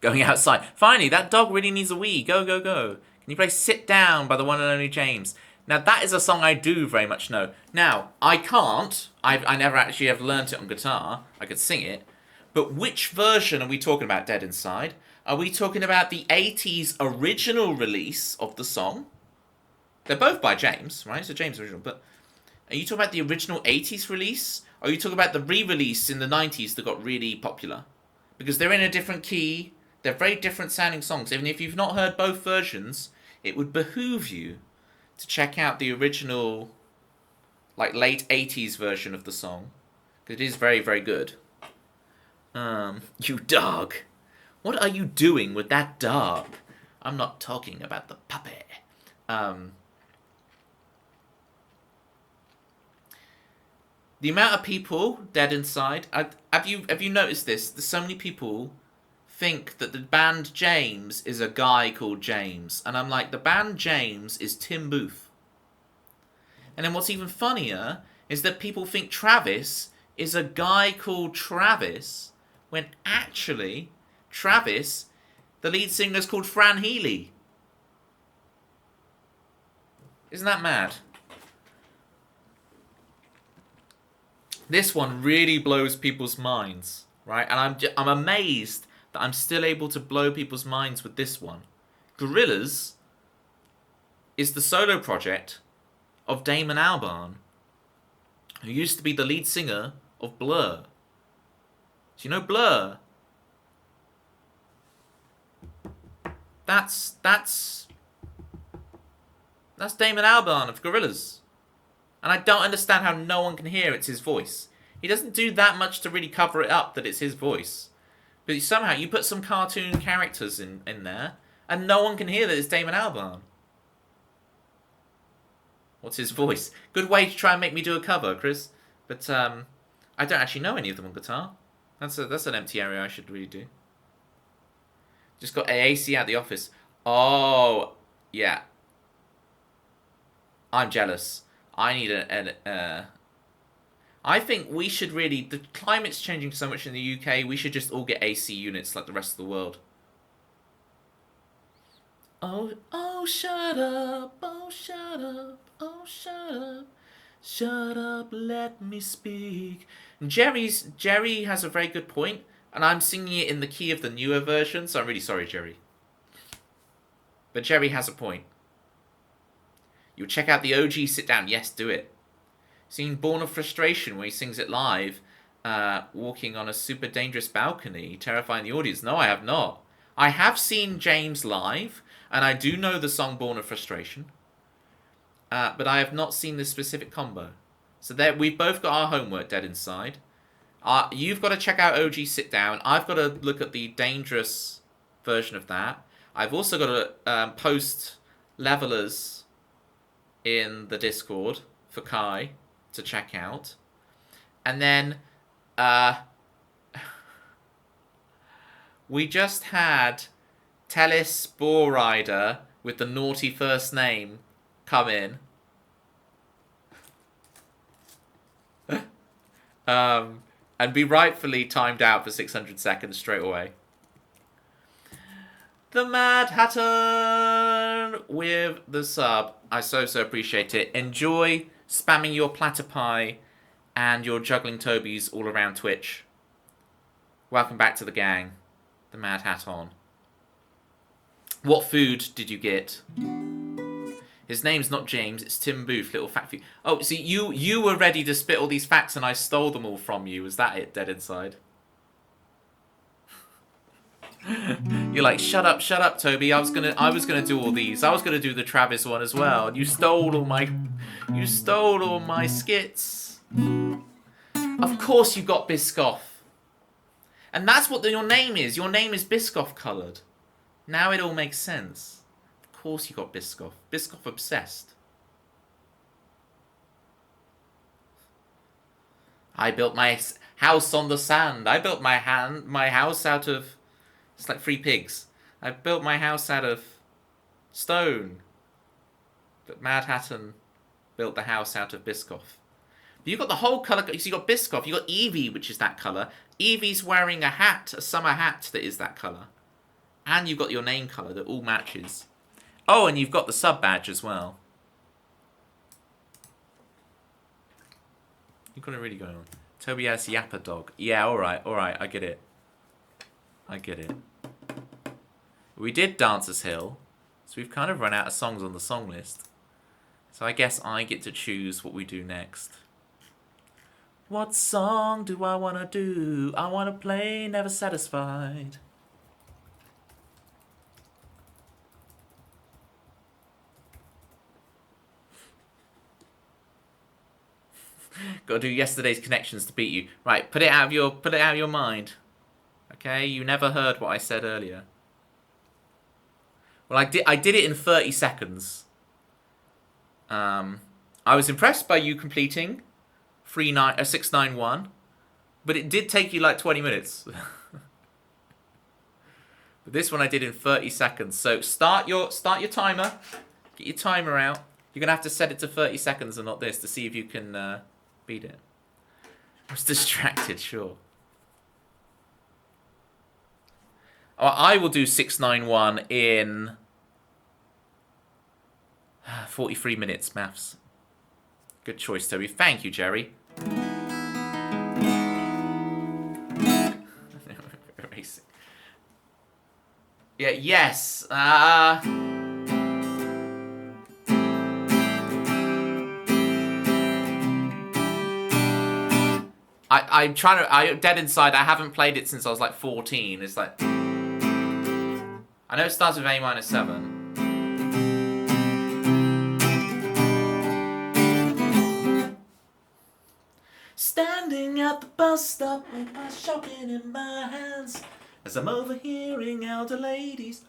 Going outside. Finally, that dog really needs a wee. Go, go, go. Can you play Sit Down by the one and only James? Now, that is a song I do very much know. Now, I can't. I never actually have learnt it on guitar. I could sing it. But which version are we talking about, Dead Inside? Are we talking about the 80s original release of the song? They're both by James, right? So James original. But are you talking about the original 80s release? Or are you talking about the re-release in the 90s that got really popular? Because they're in a different key. They're very different sounding songs. Even if you've not heard both versions, it would behoove you to check out the original, like, late 80s version of the song. It is very, very good. You dog. What are you doing with that dog? I'm not talking about the puppy. The amount of people dead inside. Have you noticed this? There's so many people think that the band James is a guy called James, and I'm like, the band James is Tim Booth. And then what's even funnier is that people think Travis is a guy called Travis, when actually Travis, the lead singer, is called Fran Healy. Isn't that mad? This one really blows people's minds, right? And I'm amazed that I'm still able to blow people's minds with this one. Gorillaz is the solo project of Damon Albarn, who used to be the lead singer of Blur. Do you know Blur? That's Damon Albarn of Gorillaz. And I don't understand how no one can hear it's his voice. He doesn't do that much to really cover it up that it's his voice. But somehow you put some cartoon characters in there, and no one can hear that it's Damon Albarn. What's his voice? Good way to try and make me do a cover, Chris. But I don't actually know any of them on guitar. That's an empty area I should really do. Just got AC at the office. Oh, yeah. I'm jealous. I need I think we should really... The climate's changing so much in the UK, we should just all get AC units like the rest of the world. Oh, shut up. Oh, shut up. Oh, shut up. Shut up, let me speak. Jerry has a very good point, and I'm singing it in the key of the newer version, so I'm really sorry, Jerry. But Jerry has a point. You'll check out the OG Sit Down. Yes, do it. Seen Born of Frustration, where he sings it live, walking on a super dangerous balcony, terrifying the audience. No, I have not. I have seen James live, and I do know the song Born of Frustration. But I have not seen this specific combo. So there, we've both got our homework, Dead Inside. You've got to check out OG Sit Down. I've got to look at the dangerous version of that. I've also got to post Levelers in the Discord for Kai to check out. And then we just had Telis Boar Rider with the naughty first name come in. And be rightfully timed out for 600 seconds straight away. The Mad Hatter with the sub. I so appreciate it. Enjoy spamming your platypi and your juggling Tobies all around Twitch. Welcome back to the gang. The Mad Hat on. What food did you get? His name's not James, it's Tim Booth, little fat food. Oh, see, you were ready to spit all these facts and I stole them all from you. Was that it, Dead Inside? You're like, shut up, Toby. I was gonna do all these. I was gonna do the Travis one as well. And you stole all my skits. Of course you got Biscoff. And that's what your name is. Your name is Biscoff coloured. Now it all makes sense. Of course you got Biscoff. Biscoff obsessed. I built my house on the sand. I built my house out of... It's like 3 pigs. I built my house out of stone. But Mad Hatton built the house out of Biscoff. But you got the whole colour. So you got Biscoff. You got Evie, which is that colour. Evie's wearing a hat, a summer hat that is that colour. And you've got your name colour that all matches. Oh, and you've got the sub badge as well. You've got it really going on. Toby has Yapper Dog. Yeah, alright, I get it. I get it. We did Dancer's Hill, so we've kind of run out of songs on the song list. So I guess I get to choose what we do next. What song do I want to do? I want to play Never Satisfied. Got to do Yesterday's Connections to beat you. Right, put it out of your mind. Okay, you never heard what I said earlier. Well, I did it in 30 seconds. I was impressed by you completing 691, but it did take you like 20 minutes. But this one I did in 30 seconds. So start your timer. Get your timer out. You're gonna have to set it to 30 seconds and not this to see if you can beat it. I was distracted, sure. Oh, I will do 691 in 43 minutes, maths. Good choice, Toby. Thank you, Jerry. Racing. Yeah, yes. I'm trying to. Dead Inside. I haven't played it since I was like 14. It's like I know it starts with A-7. Standing at the bus stop with my shopping in my hands as I'm overhearing elder ladies.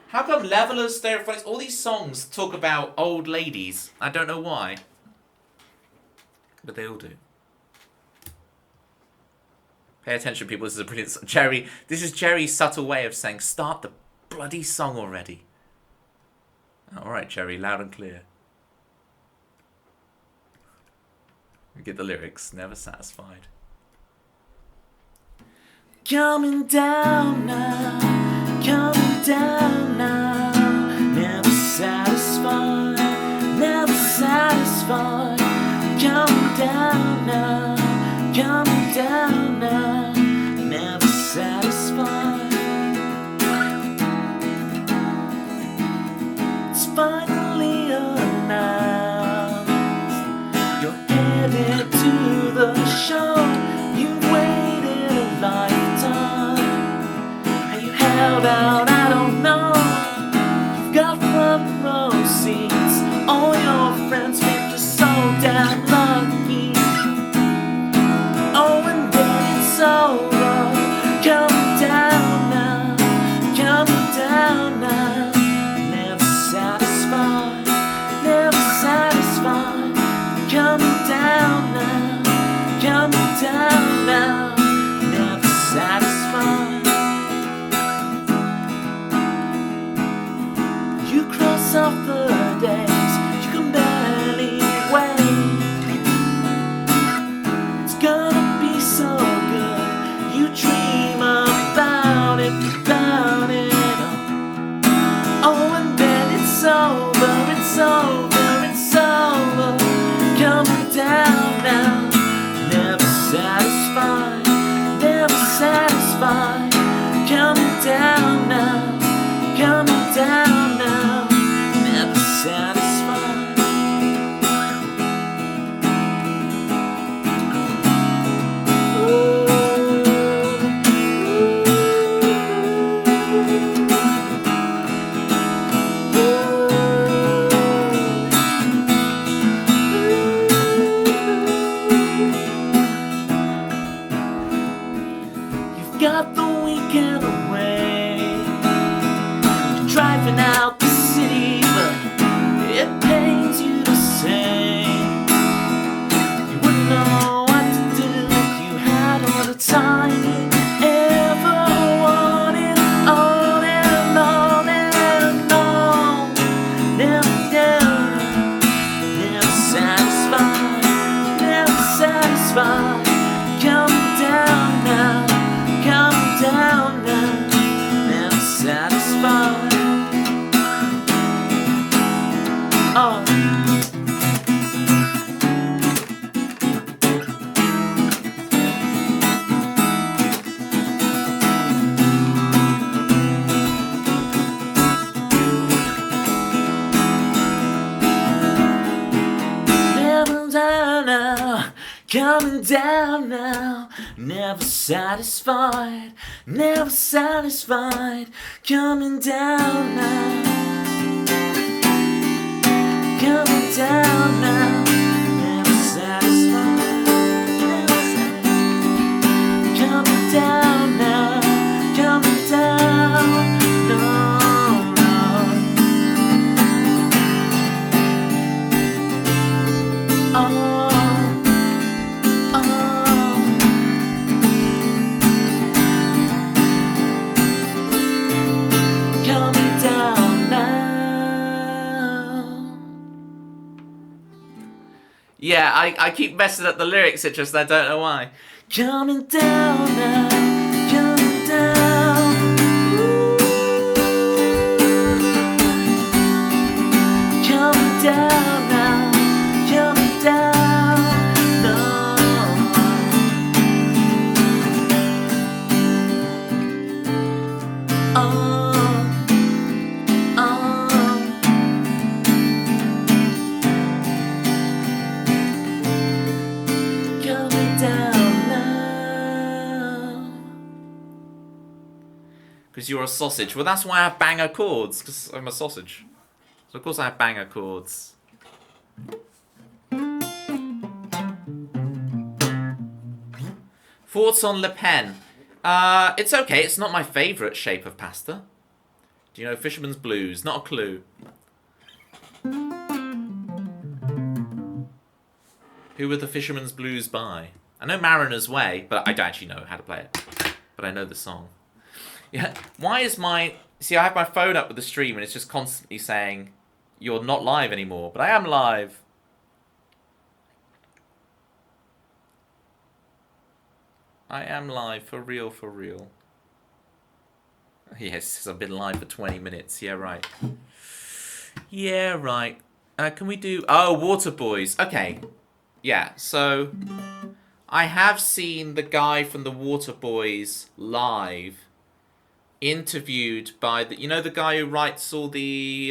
How come Levelers, Stereophonics, all these songs talk about old ladies? I don't know why. But they all do. Pay attention, people. This is a brilliant song. Jerry, this is Jerry's subtle way of saying, start the bloody song already. Alright, Jerry, loud and clear. We get the lyrics. Never satisfied. Coming down now. Coming down now. Never satisfied. Never satisfied. Coming down now. Coming down now. Never satisfied. It's finally announced. You're headed to the show. You've waited a lifetime. And you held out, I don't know. You've got front row seats. All your friends think you're so damn lucky. Oh, and then it's over. Come down now. Come down now. Never satisfied. Never satisfied. Coming down now, coming down now, never satisfied. You cross off the days you can barely wait. It's gonna be so good, you dream about it, about it. Oh, and then it's over, it's over, it's over. Coming down now, never satisfied, never satisfied. Coming down now, coming down now, never satisfied. Got the weekend away. You're driving out the city, but it pains you to say you wouldn't know what to do if you had all the time you ever wanted. On and on and on. Never satisfied, never satisfied. Coming down now. Come down now, never satisfied. Oh. Coming down now, never satisfied, never satisfied. Coming down now, coming down now, never satisfied, never satisfied. Coming down now, coming down, no. Yeah, I keep messing up the lyrics, it's just I don't know why. Coming down now, coming down. Ooh. Coming down now, coming down. No. Because you're a sausage. Well, that's why I have banger chords, because I'm a sausage. So of course I have banger chords. Thoughts on Le Pen? It's okay. It's not my favourite shape of pasta. Do you know Fisherman's Blues? Not a clue. Who were the Fisherman's Blues by? I know Mariner's Way, but I don't actually know how to play it. But I know the song. Yeah. Why is my... See, I have my phone up with the stream and it's just constantly saying, you're not live anymore. But I am live. I am live, for real, for real. Yes, I've been live for 20 minutes. Yeah, right. Yeah, right. Can we do... Oh, Water Boys. Okay. Yeah, so... I have seen the guy from the Water Boys live... interviewed by the... You know the guy who writes all the...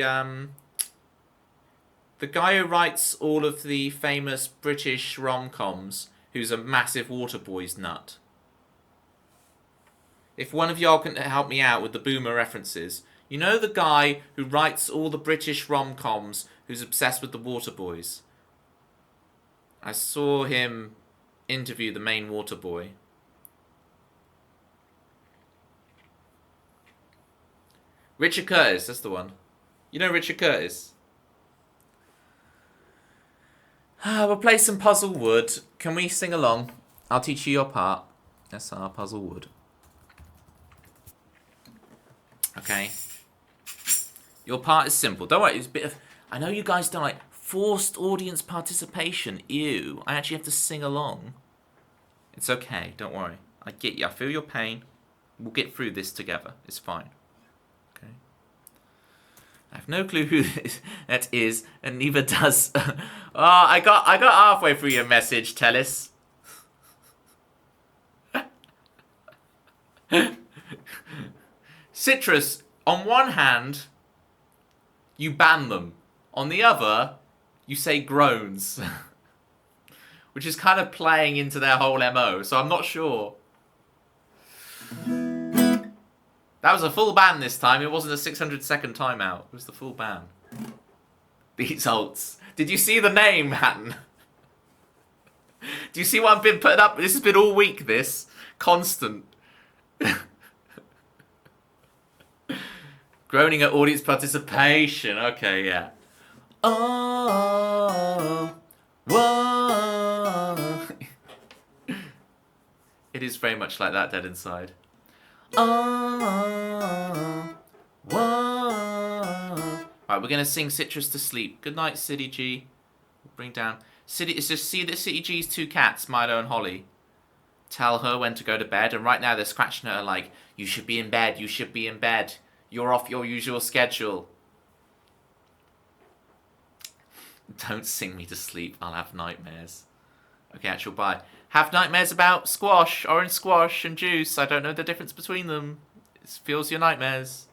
the guy who writes all of the famous British rom-coms, who's a massive Water Boys nut. If one of y'all can help me out with the boomer references, you know the guy who writes all the British rom-coms, who's obsessed with the Water Boys? I saw him interview the main Water Boy. Richard Curtis, that's the one. You know Richard Curtis? We'll play some Puzzle Wood. Can we sing along? I'll teach you your part. That's our Puzzle Wood. Okay. Your part is simple. Don't worry, it's a bit of... I know you guys don't like forced audience participation. Ew. I actually have to sing along. It's okay, don't worry. I get you. I feel your pain. We'll get through this together. It's fine. Okay. I have no clue who that is, and neither does... oh, I got halfway through your message, Tellis. Citrus, on one hand, you ban them. On the other, you say groans. Which is kind of playing into their whole MO, so I'm not sure. That was a full ban this time. It wasn't a 600-second timeout. It was the full ban. These ults. Did you see the name, Hatton? Do you see what I've been putting up? This has been all week, this. Constant. Groaning at audience participation. Okay, yeah. Oh, whoa. It is very much like that, Dead Inside. Oh, whoa. Right, we're going to sing Citrus to sleep. Good night, City G. Bring down... City, it's just see that City G's two cats, Milo and Holly. Tell her when to go to bed, and right now they're scratching at her like, you should be in bed, you should be in bed. You're off your usual schedule. Don't sing me to sleep, I'll have nightmares. Okay, actual bye. Have nightmares about squash, orange squash and juice. I don't know the difference between them. It fuels your nightmares.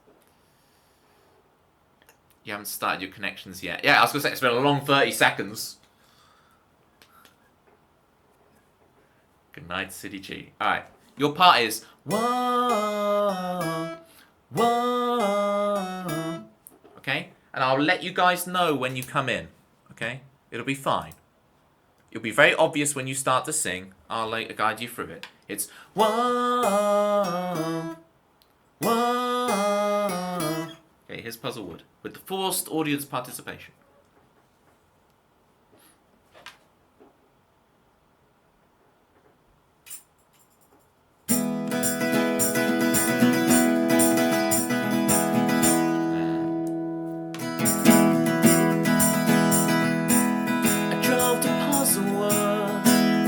You haven't started your connections yet. Yeah, I was going to say, it's been a long 30 seconds. Good night, City G. Alright. Your part is whoa, whoa. Okay? And I'll let you guys know when you come in. Okay? It'll be fine. It'll be very obvious when you start to sing. I'll guide you through it. It's whoa, whoa. Okay, here's Puzzlewood with the forced audience participation.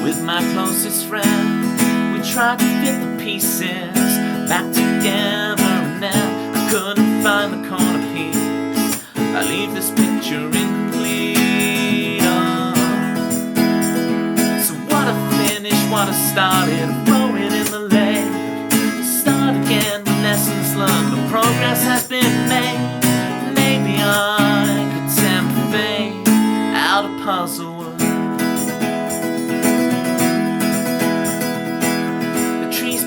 With my closest friend, we tried to fit the pieces back together, and then I couldn't find the corner piece. I leave this picture incomplete. Oh. So what I finished, what I started, rowing in the lake. Start again with lessons learned, but progress has been made. Maybe I could tempt fate out of puzzle.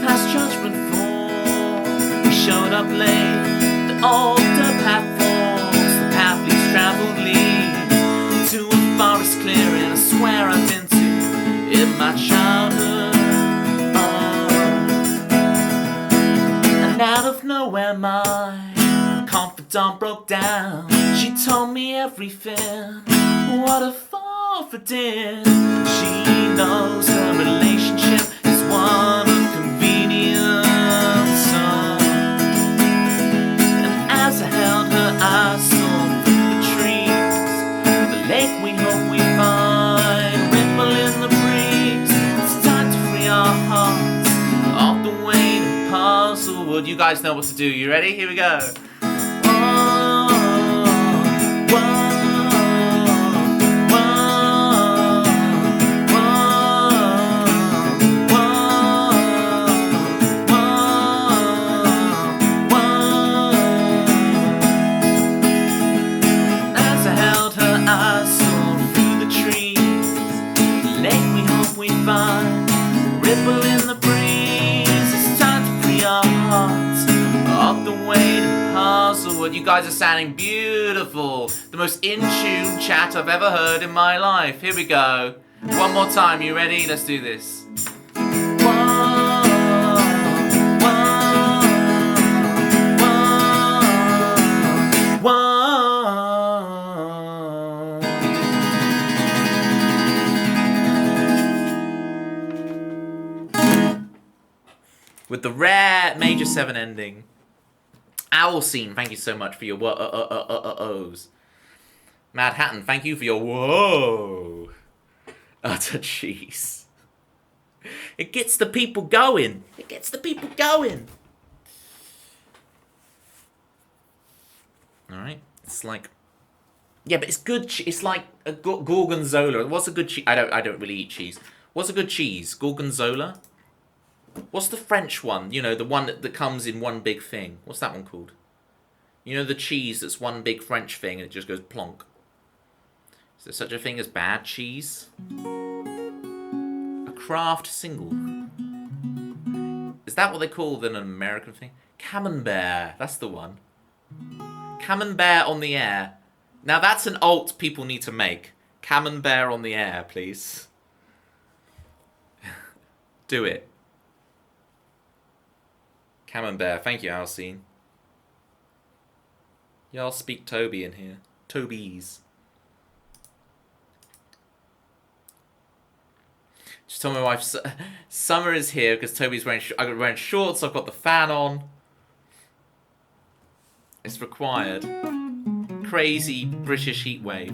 Past judgment fall, we showed up late. The older path falls, the path least traveled leads to a forest clearing I swear I've been to in my childhood. Oh. And out of nowhere my confidant broke down. She told me everything, what a fall for din. She knows her relationship is one of as I held her, I saw through the trees the lake we hope we find, ripple in the breeze. It's time to free our hearts off the weight of puzzlewood. You guys know what to do. You ready? Here we go. Whoa, whoa. Ripple in the breeze. It's time to free our hearts off the weight of puzzlewood. You guys are sounding beautiful. The most in tune chat I've ever heard in my life. Here we go. One more time. You ready? Let's do this. Whoa, whoa, whoa, whoa. With the rare major 7 ending. Owl Scene, thank you so much for your ohs. Mad Hatton, thank you for your whoa. Utter cheese. It gets the people going. It gets the people going. Alright, it's like... Yeah, but it's good. It's like a gorgonzola. What's a good cheese? I don't really eat cheese. What's a good cheese? Gorgonzola? What's the French one? You know, the one that comes in one big thing. What's that one called? You know, the cheese that's one big French thing and it just goes plonk. Is there such a thing as bad cheese? A Kraft single. Is that what they call an American thing? Camembert. That's the one. Camembert on the air. Now that's an alt people need to make. Camembert on the air, please. Do it. Camembert, thank you, Alcine. Y'all speak Toby in here. Tobies. Just told my wife summer is here because Toby's wearing shorts. I've got the fan on. It's required. Crazy British heatwave.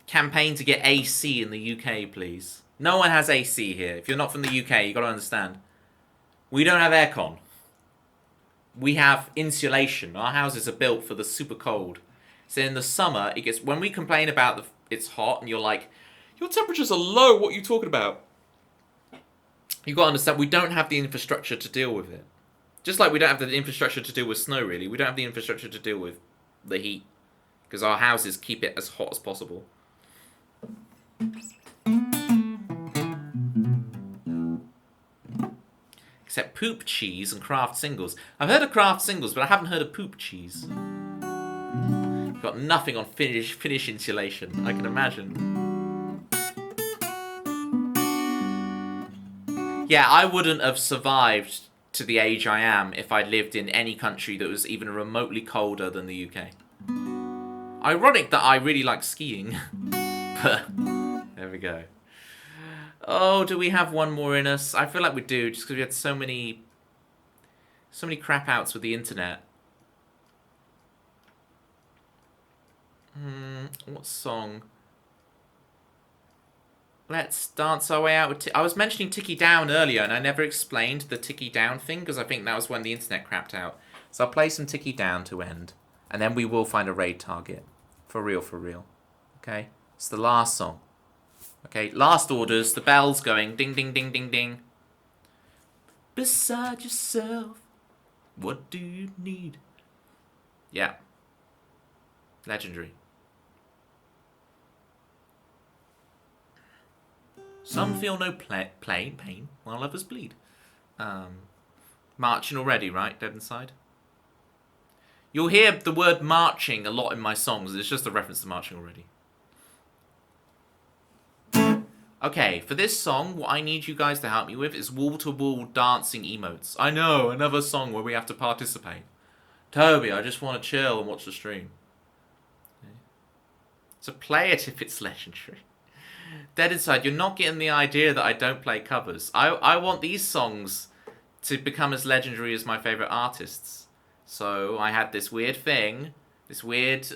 Campaign to get AC in the UK, please. No one has AC here. If you're not from the UK, you got to understand. We don't have aircon. We have insulation. Our houses are built for the super cold. So in the summer, it gets when we complain about it's hot, and you're like, your temperatures are low. What are you talking about? You got to understand. We don't have the infrastructure to deal with it. Just like we don't have the infrastructure to deal with snow. Really, we don't have the infrastructure to deal with the heat because our houses keep it as hot as possible. Except poop cheese and craft singles. I've heard of craft singles, but I haven't heard of poop cheese. Got nothing on Finnish insulation, I can imagine. Yeah, I wouldn't have survived to the age I am if I'd lived in any country that was even remotely colder than the UK. Ironic that I really like skiing. But there we go. Oh, do we have one more in us? I feel like we do, just because we had so many crap outs with the internet. What song? Let's dance our way out with... I was mentioning Ticky Down earlier, and I never explained the Ticky Down thing, because I think that was when the internet crapped out. So I'll play some Ticky Down to end, and then we will find a raid target. For real, for real. Okay? It's the last song. Okay, last orders, the bell's going ding, ding, ding, ding, ding. Beside yourself, what do you need? Yeah. Legendary. Some feel no pain while others bleed. Marching already, right? Dead Inside. You'll hear the word marching a lot in my songs. It's just a reference to marching already. Okay, for this song, what I need you guys to help me with is wall-to-wall dancing emotes. I know, another song where we have to participate. Toby, I just want to chill and watch the stream. Okay. So play it if it's legendary. Dead Inside, you're not getting the idea that I don't play covers. I want these songs to become as legendary as my favourite artists. So I had this weird thing, this weird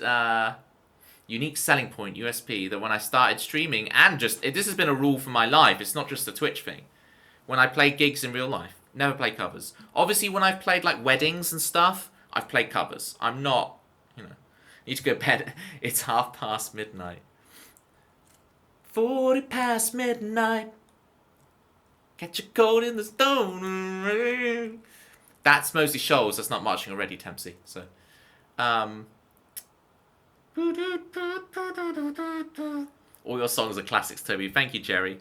unique selling point, USP, that when I started streaming, and this has been a rule for my life, it's not just a Twitch thing. When I play gigs in real life, never play covers. Obviously, when I've played like weddings and stuff, I've played covers. I'm not, need to go to bed. It's midnight. 40 past midnight. Catch a cold in the stone. That's mostly shows. That's not marching already, Tempsy. So, all your songs are classics, Toby. Thank you, Jerry.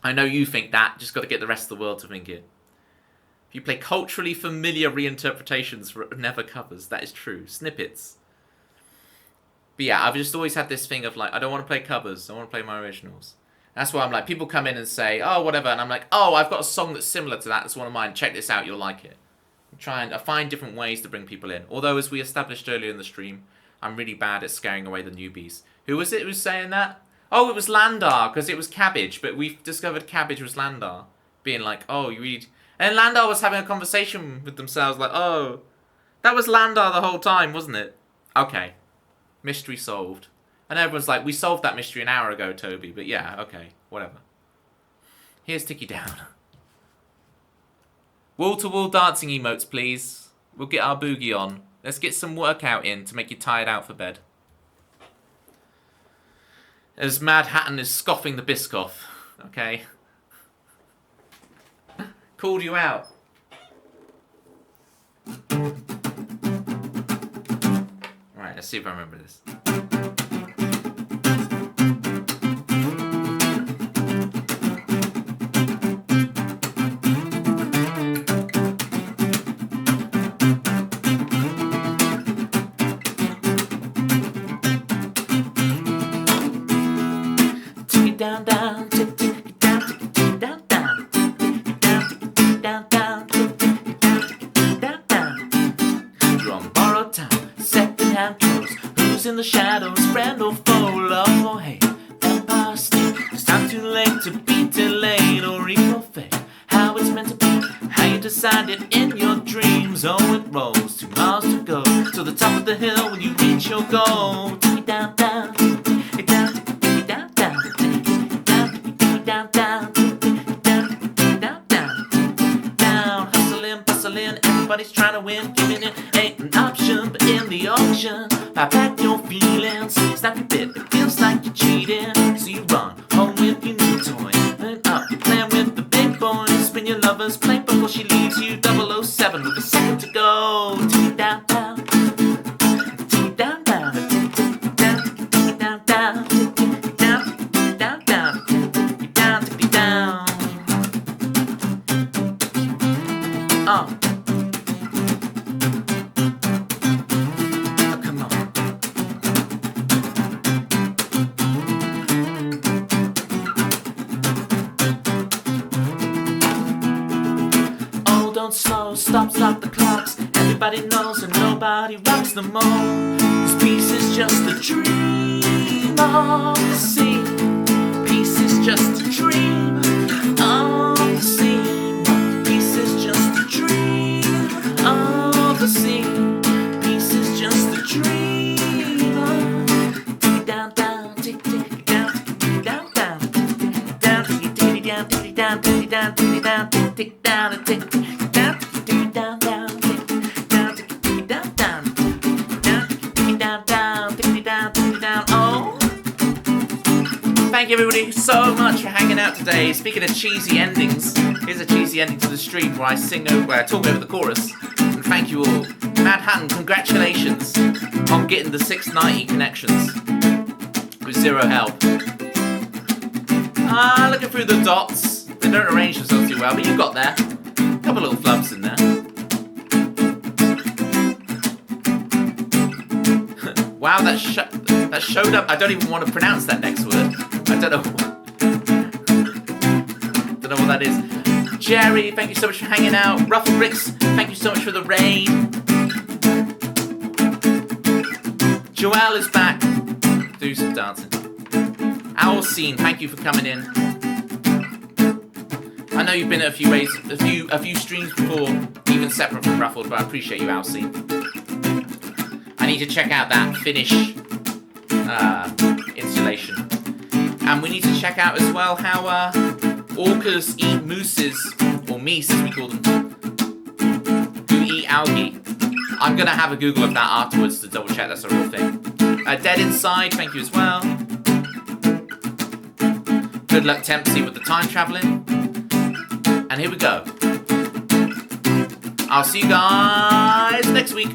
I know you think that. Just got to get the rest of the world to think it. If you play culturally familiar reinterpretations for never covers, that is true. Snippets. But yeah, I've just always had this thing of like, I don't want to play covers. I want to play my originals. That's why I'm like, people come in and say, oh, whatever. And I'm like, oh, I've got a song that's similar to that. That's one of mine. Check this out. You'll like it. I find different ways to bring people in. Although, as we established earlier in the stream, I'm really bad at scaring away the newbies. Who was it who was saying that? Oh, it was Landar, because it was Cabbage. But we've discovered Cabbage was Landar. Being like, oh, you read... And Landar was having a conversation with themselves like, oh, that was Landar the whole time, wasn't it? Okay. Mystery solved. And everyone's like, we solved that mystery an hour ago, Toby. But yeah, okay, whatever. Here's Ticky Down. Wall-to-wall dancing emotes, please. We'll get our boogie on. Let's get some workout in to make you tired out for bed. As Mad Hatton is scoffing the Biscoff. Okay. Called you out. Alright, let's see if I remember this. Down, down, tick, tick, down, tick, tick, down, down, tick, tick, down, tick, down, down, tick, tick, down, tick, down, down. You're on borrowed time, second-hand clothes. Who's in the shadows, friend or foe, love or hate? Empire State. It's time too late to be delayed or equal fate. How it's meant to be, how you decided in your dreams. Oh, it rolls 2 miles to go to the top of the hill when you reach your goal. Tick down, down, tick, tick, down, tick, tick, down, down. Down, down, down, down, down, hustling, bustling, everybody's trying to win. Giving it ain't an option, but in the auction, buy back your feelings. Snap your bit, it feels like you're cheating. So you run home with your new toy, and up you're playing with the big boys. Spin your lover's plate before she leaves you. 007 with a second to go. Tick down, down, tick down, down, tick down, down, tick down, down, down, down. Oh, come on. Oh, don't slow, stop the clocks. Everybody knows and nobody rocks no more. This piece is just a dream of the sea. Peace is just a dream of the sea. Peace is just a dream of the sea. Peace is just a dream of down down tick tick down tick down down down tick tick down tick down tick down tick down tick tick down and tick down tick down down tick down tick down down down tick down down tick down tick down. Oh, thank you everybody so much for hanging out today. Speaking of cheesy endings, here's a cheesy ending to the stream where I talk over the chorus. And thank you all. Mad Hatton, congratulations on getting the 690 connections with zero help. Looking through the dots. They don't arrange themselves too well, but you got there. A couple little flubs in there. Wow, that showed up. I don't even want to pronounce that next word. I don't know what that is. Jerry, thank you so much for hanging out. Ruffle Bricks, thank you so much for the raid. Joelle is back. Do some dancing. Owl Scene, thank you for coming in. I know you've been at a few raids, a few streams before, even separate from Ruffled, but I appreciate you, Owl Scene. I need to check out that Finnish installation. And we need to check out as well how orcas eat mooses, or meese as we call them, who eat algae. I'm going to have a Google of that afterwards to double check that's a real thing. Dead Inside, thank you as well. Good luck Tempsy with the time travelling. And here we go. I'll see you guys next week.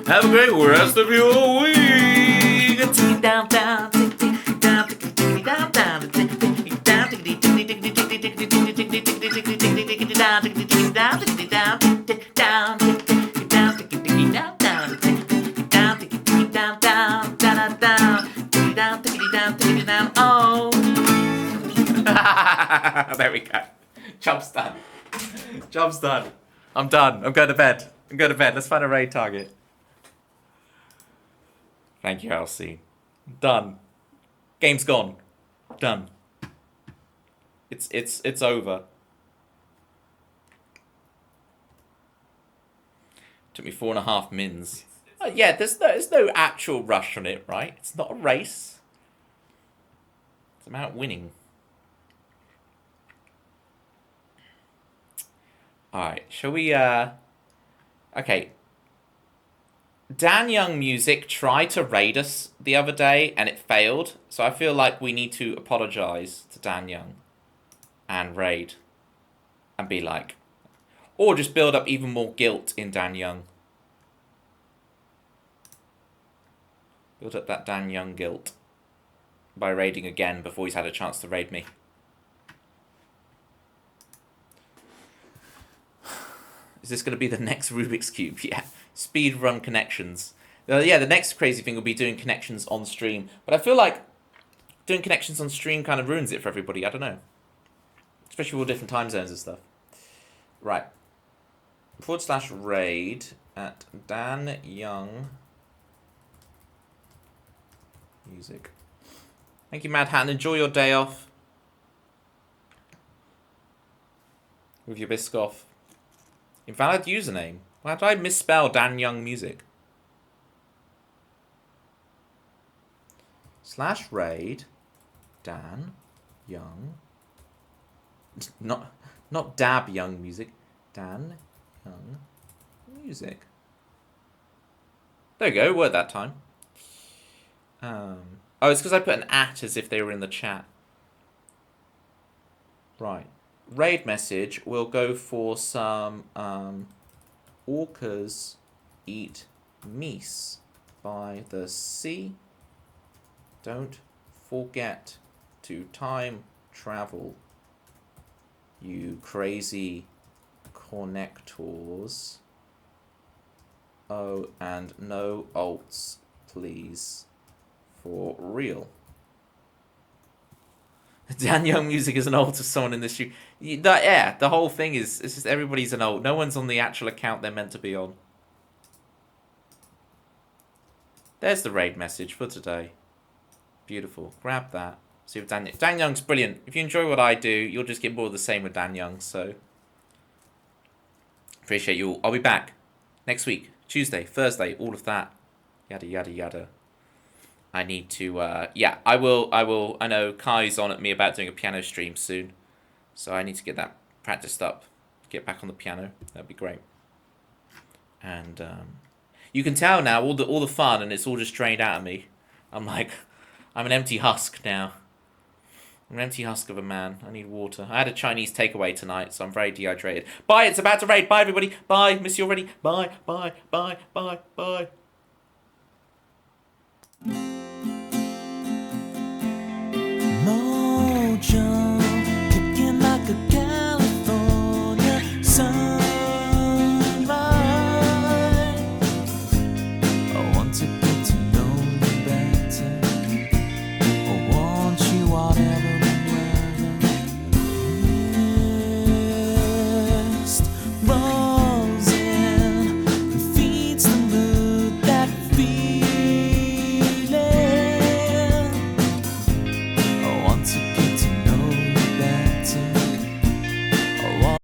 Have a great rest of your week. Down, down, tick, tick, down, tick, tick, down, down, tick, tick, down, tick, tick, tick, tick, tick, tick, tick, tick, tick, tick, tick, tick, tick, tick, tick, down, tick, tick, down, tick, tick, down, tick, tick, down, tick, tick, down, tick, tick, down, down, tick, tick, down, tick, tick, down, down, down, down, tick, down, tick, down, tick, down. Oh. There we go. Job's done. Job's done. I'm done. I'm going to bed. Let's find a raid target. Thank you, Elsie. Done. Game's gone. Done. It's over. Took me 4.5 mins. Yeah, there's no actual rush on it, right? It's not a race. It's about winning. Alright, shall we, okay. Dan Young Music tried to raid us the other day, and it failed. So I feel like we need to apologise to Dan Young. And raid. And be like... Or just build up even more guilt in Dan Young. Build up that Dan Young guilt. By raiding again before he's had a chance to raid me. Is this going to be the next Rubik's Cube? Yeah. Speed run connections. Yeah, the next crazy thing will be doing connections on stream. But I feel like doing connections on stream kind of ruins it for everybody. I don't know. Especially with all different time zones and stuff. Right. /raid at Dan Young Music. Thank you, Mad Hatton. Enjoy your day off. With your Biscoff. Invalid username. Why did I misspell Dan Young Music? /raid Dan Young. Not Dab Young Music. Dan Young Music. There we go. It worked that time. Oh, it's because I put an @ as if they were in the chat. Right. Raid message. We'll go for some orcas eat meese by the sea. Don't forget to time travel, you crazy connectors. Oh, and no alts, please. For real. Dan Young music is an alt of someone in this shoe. Yeah, the whole thing is, it's just everybody's an alt. No one's on the actual account they're meant to be on. There's the raid message for today. Beautiful. Grab that. See if Dan Young's brilliant. If you enjoy what I do, you'll just get more of the same with Dan Young, so appreciate you all. I'll be back next week. Tuesday, Thursday, all of that. Yada, yada, yada. I need to, yeah, I will. I know Kai's on at me about doing a piano stream soon. So I need to get that practiced up. Get back on the piano. That'd be great. And, you can tell now, all the fun, and it's all just drained out of me. I'm an empty husk now. I'm an empty husk of a man. I need water. I had a Chinese takeaway tonight, so I'm very dehydrated. Bye, it's about to raid. Bye, everybody. Bye, miss you already. Bye, bye, bye, bye, bye.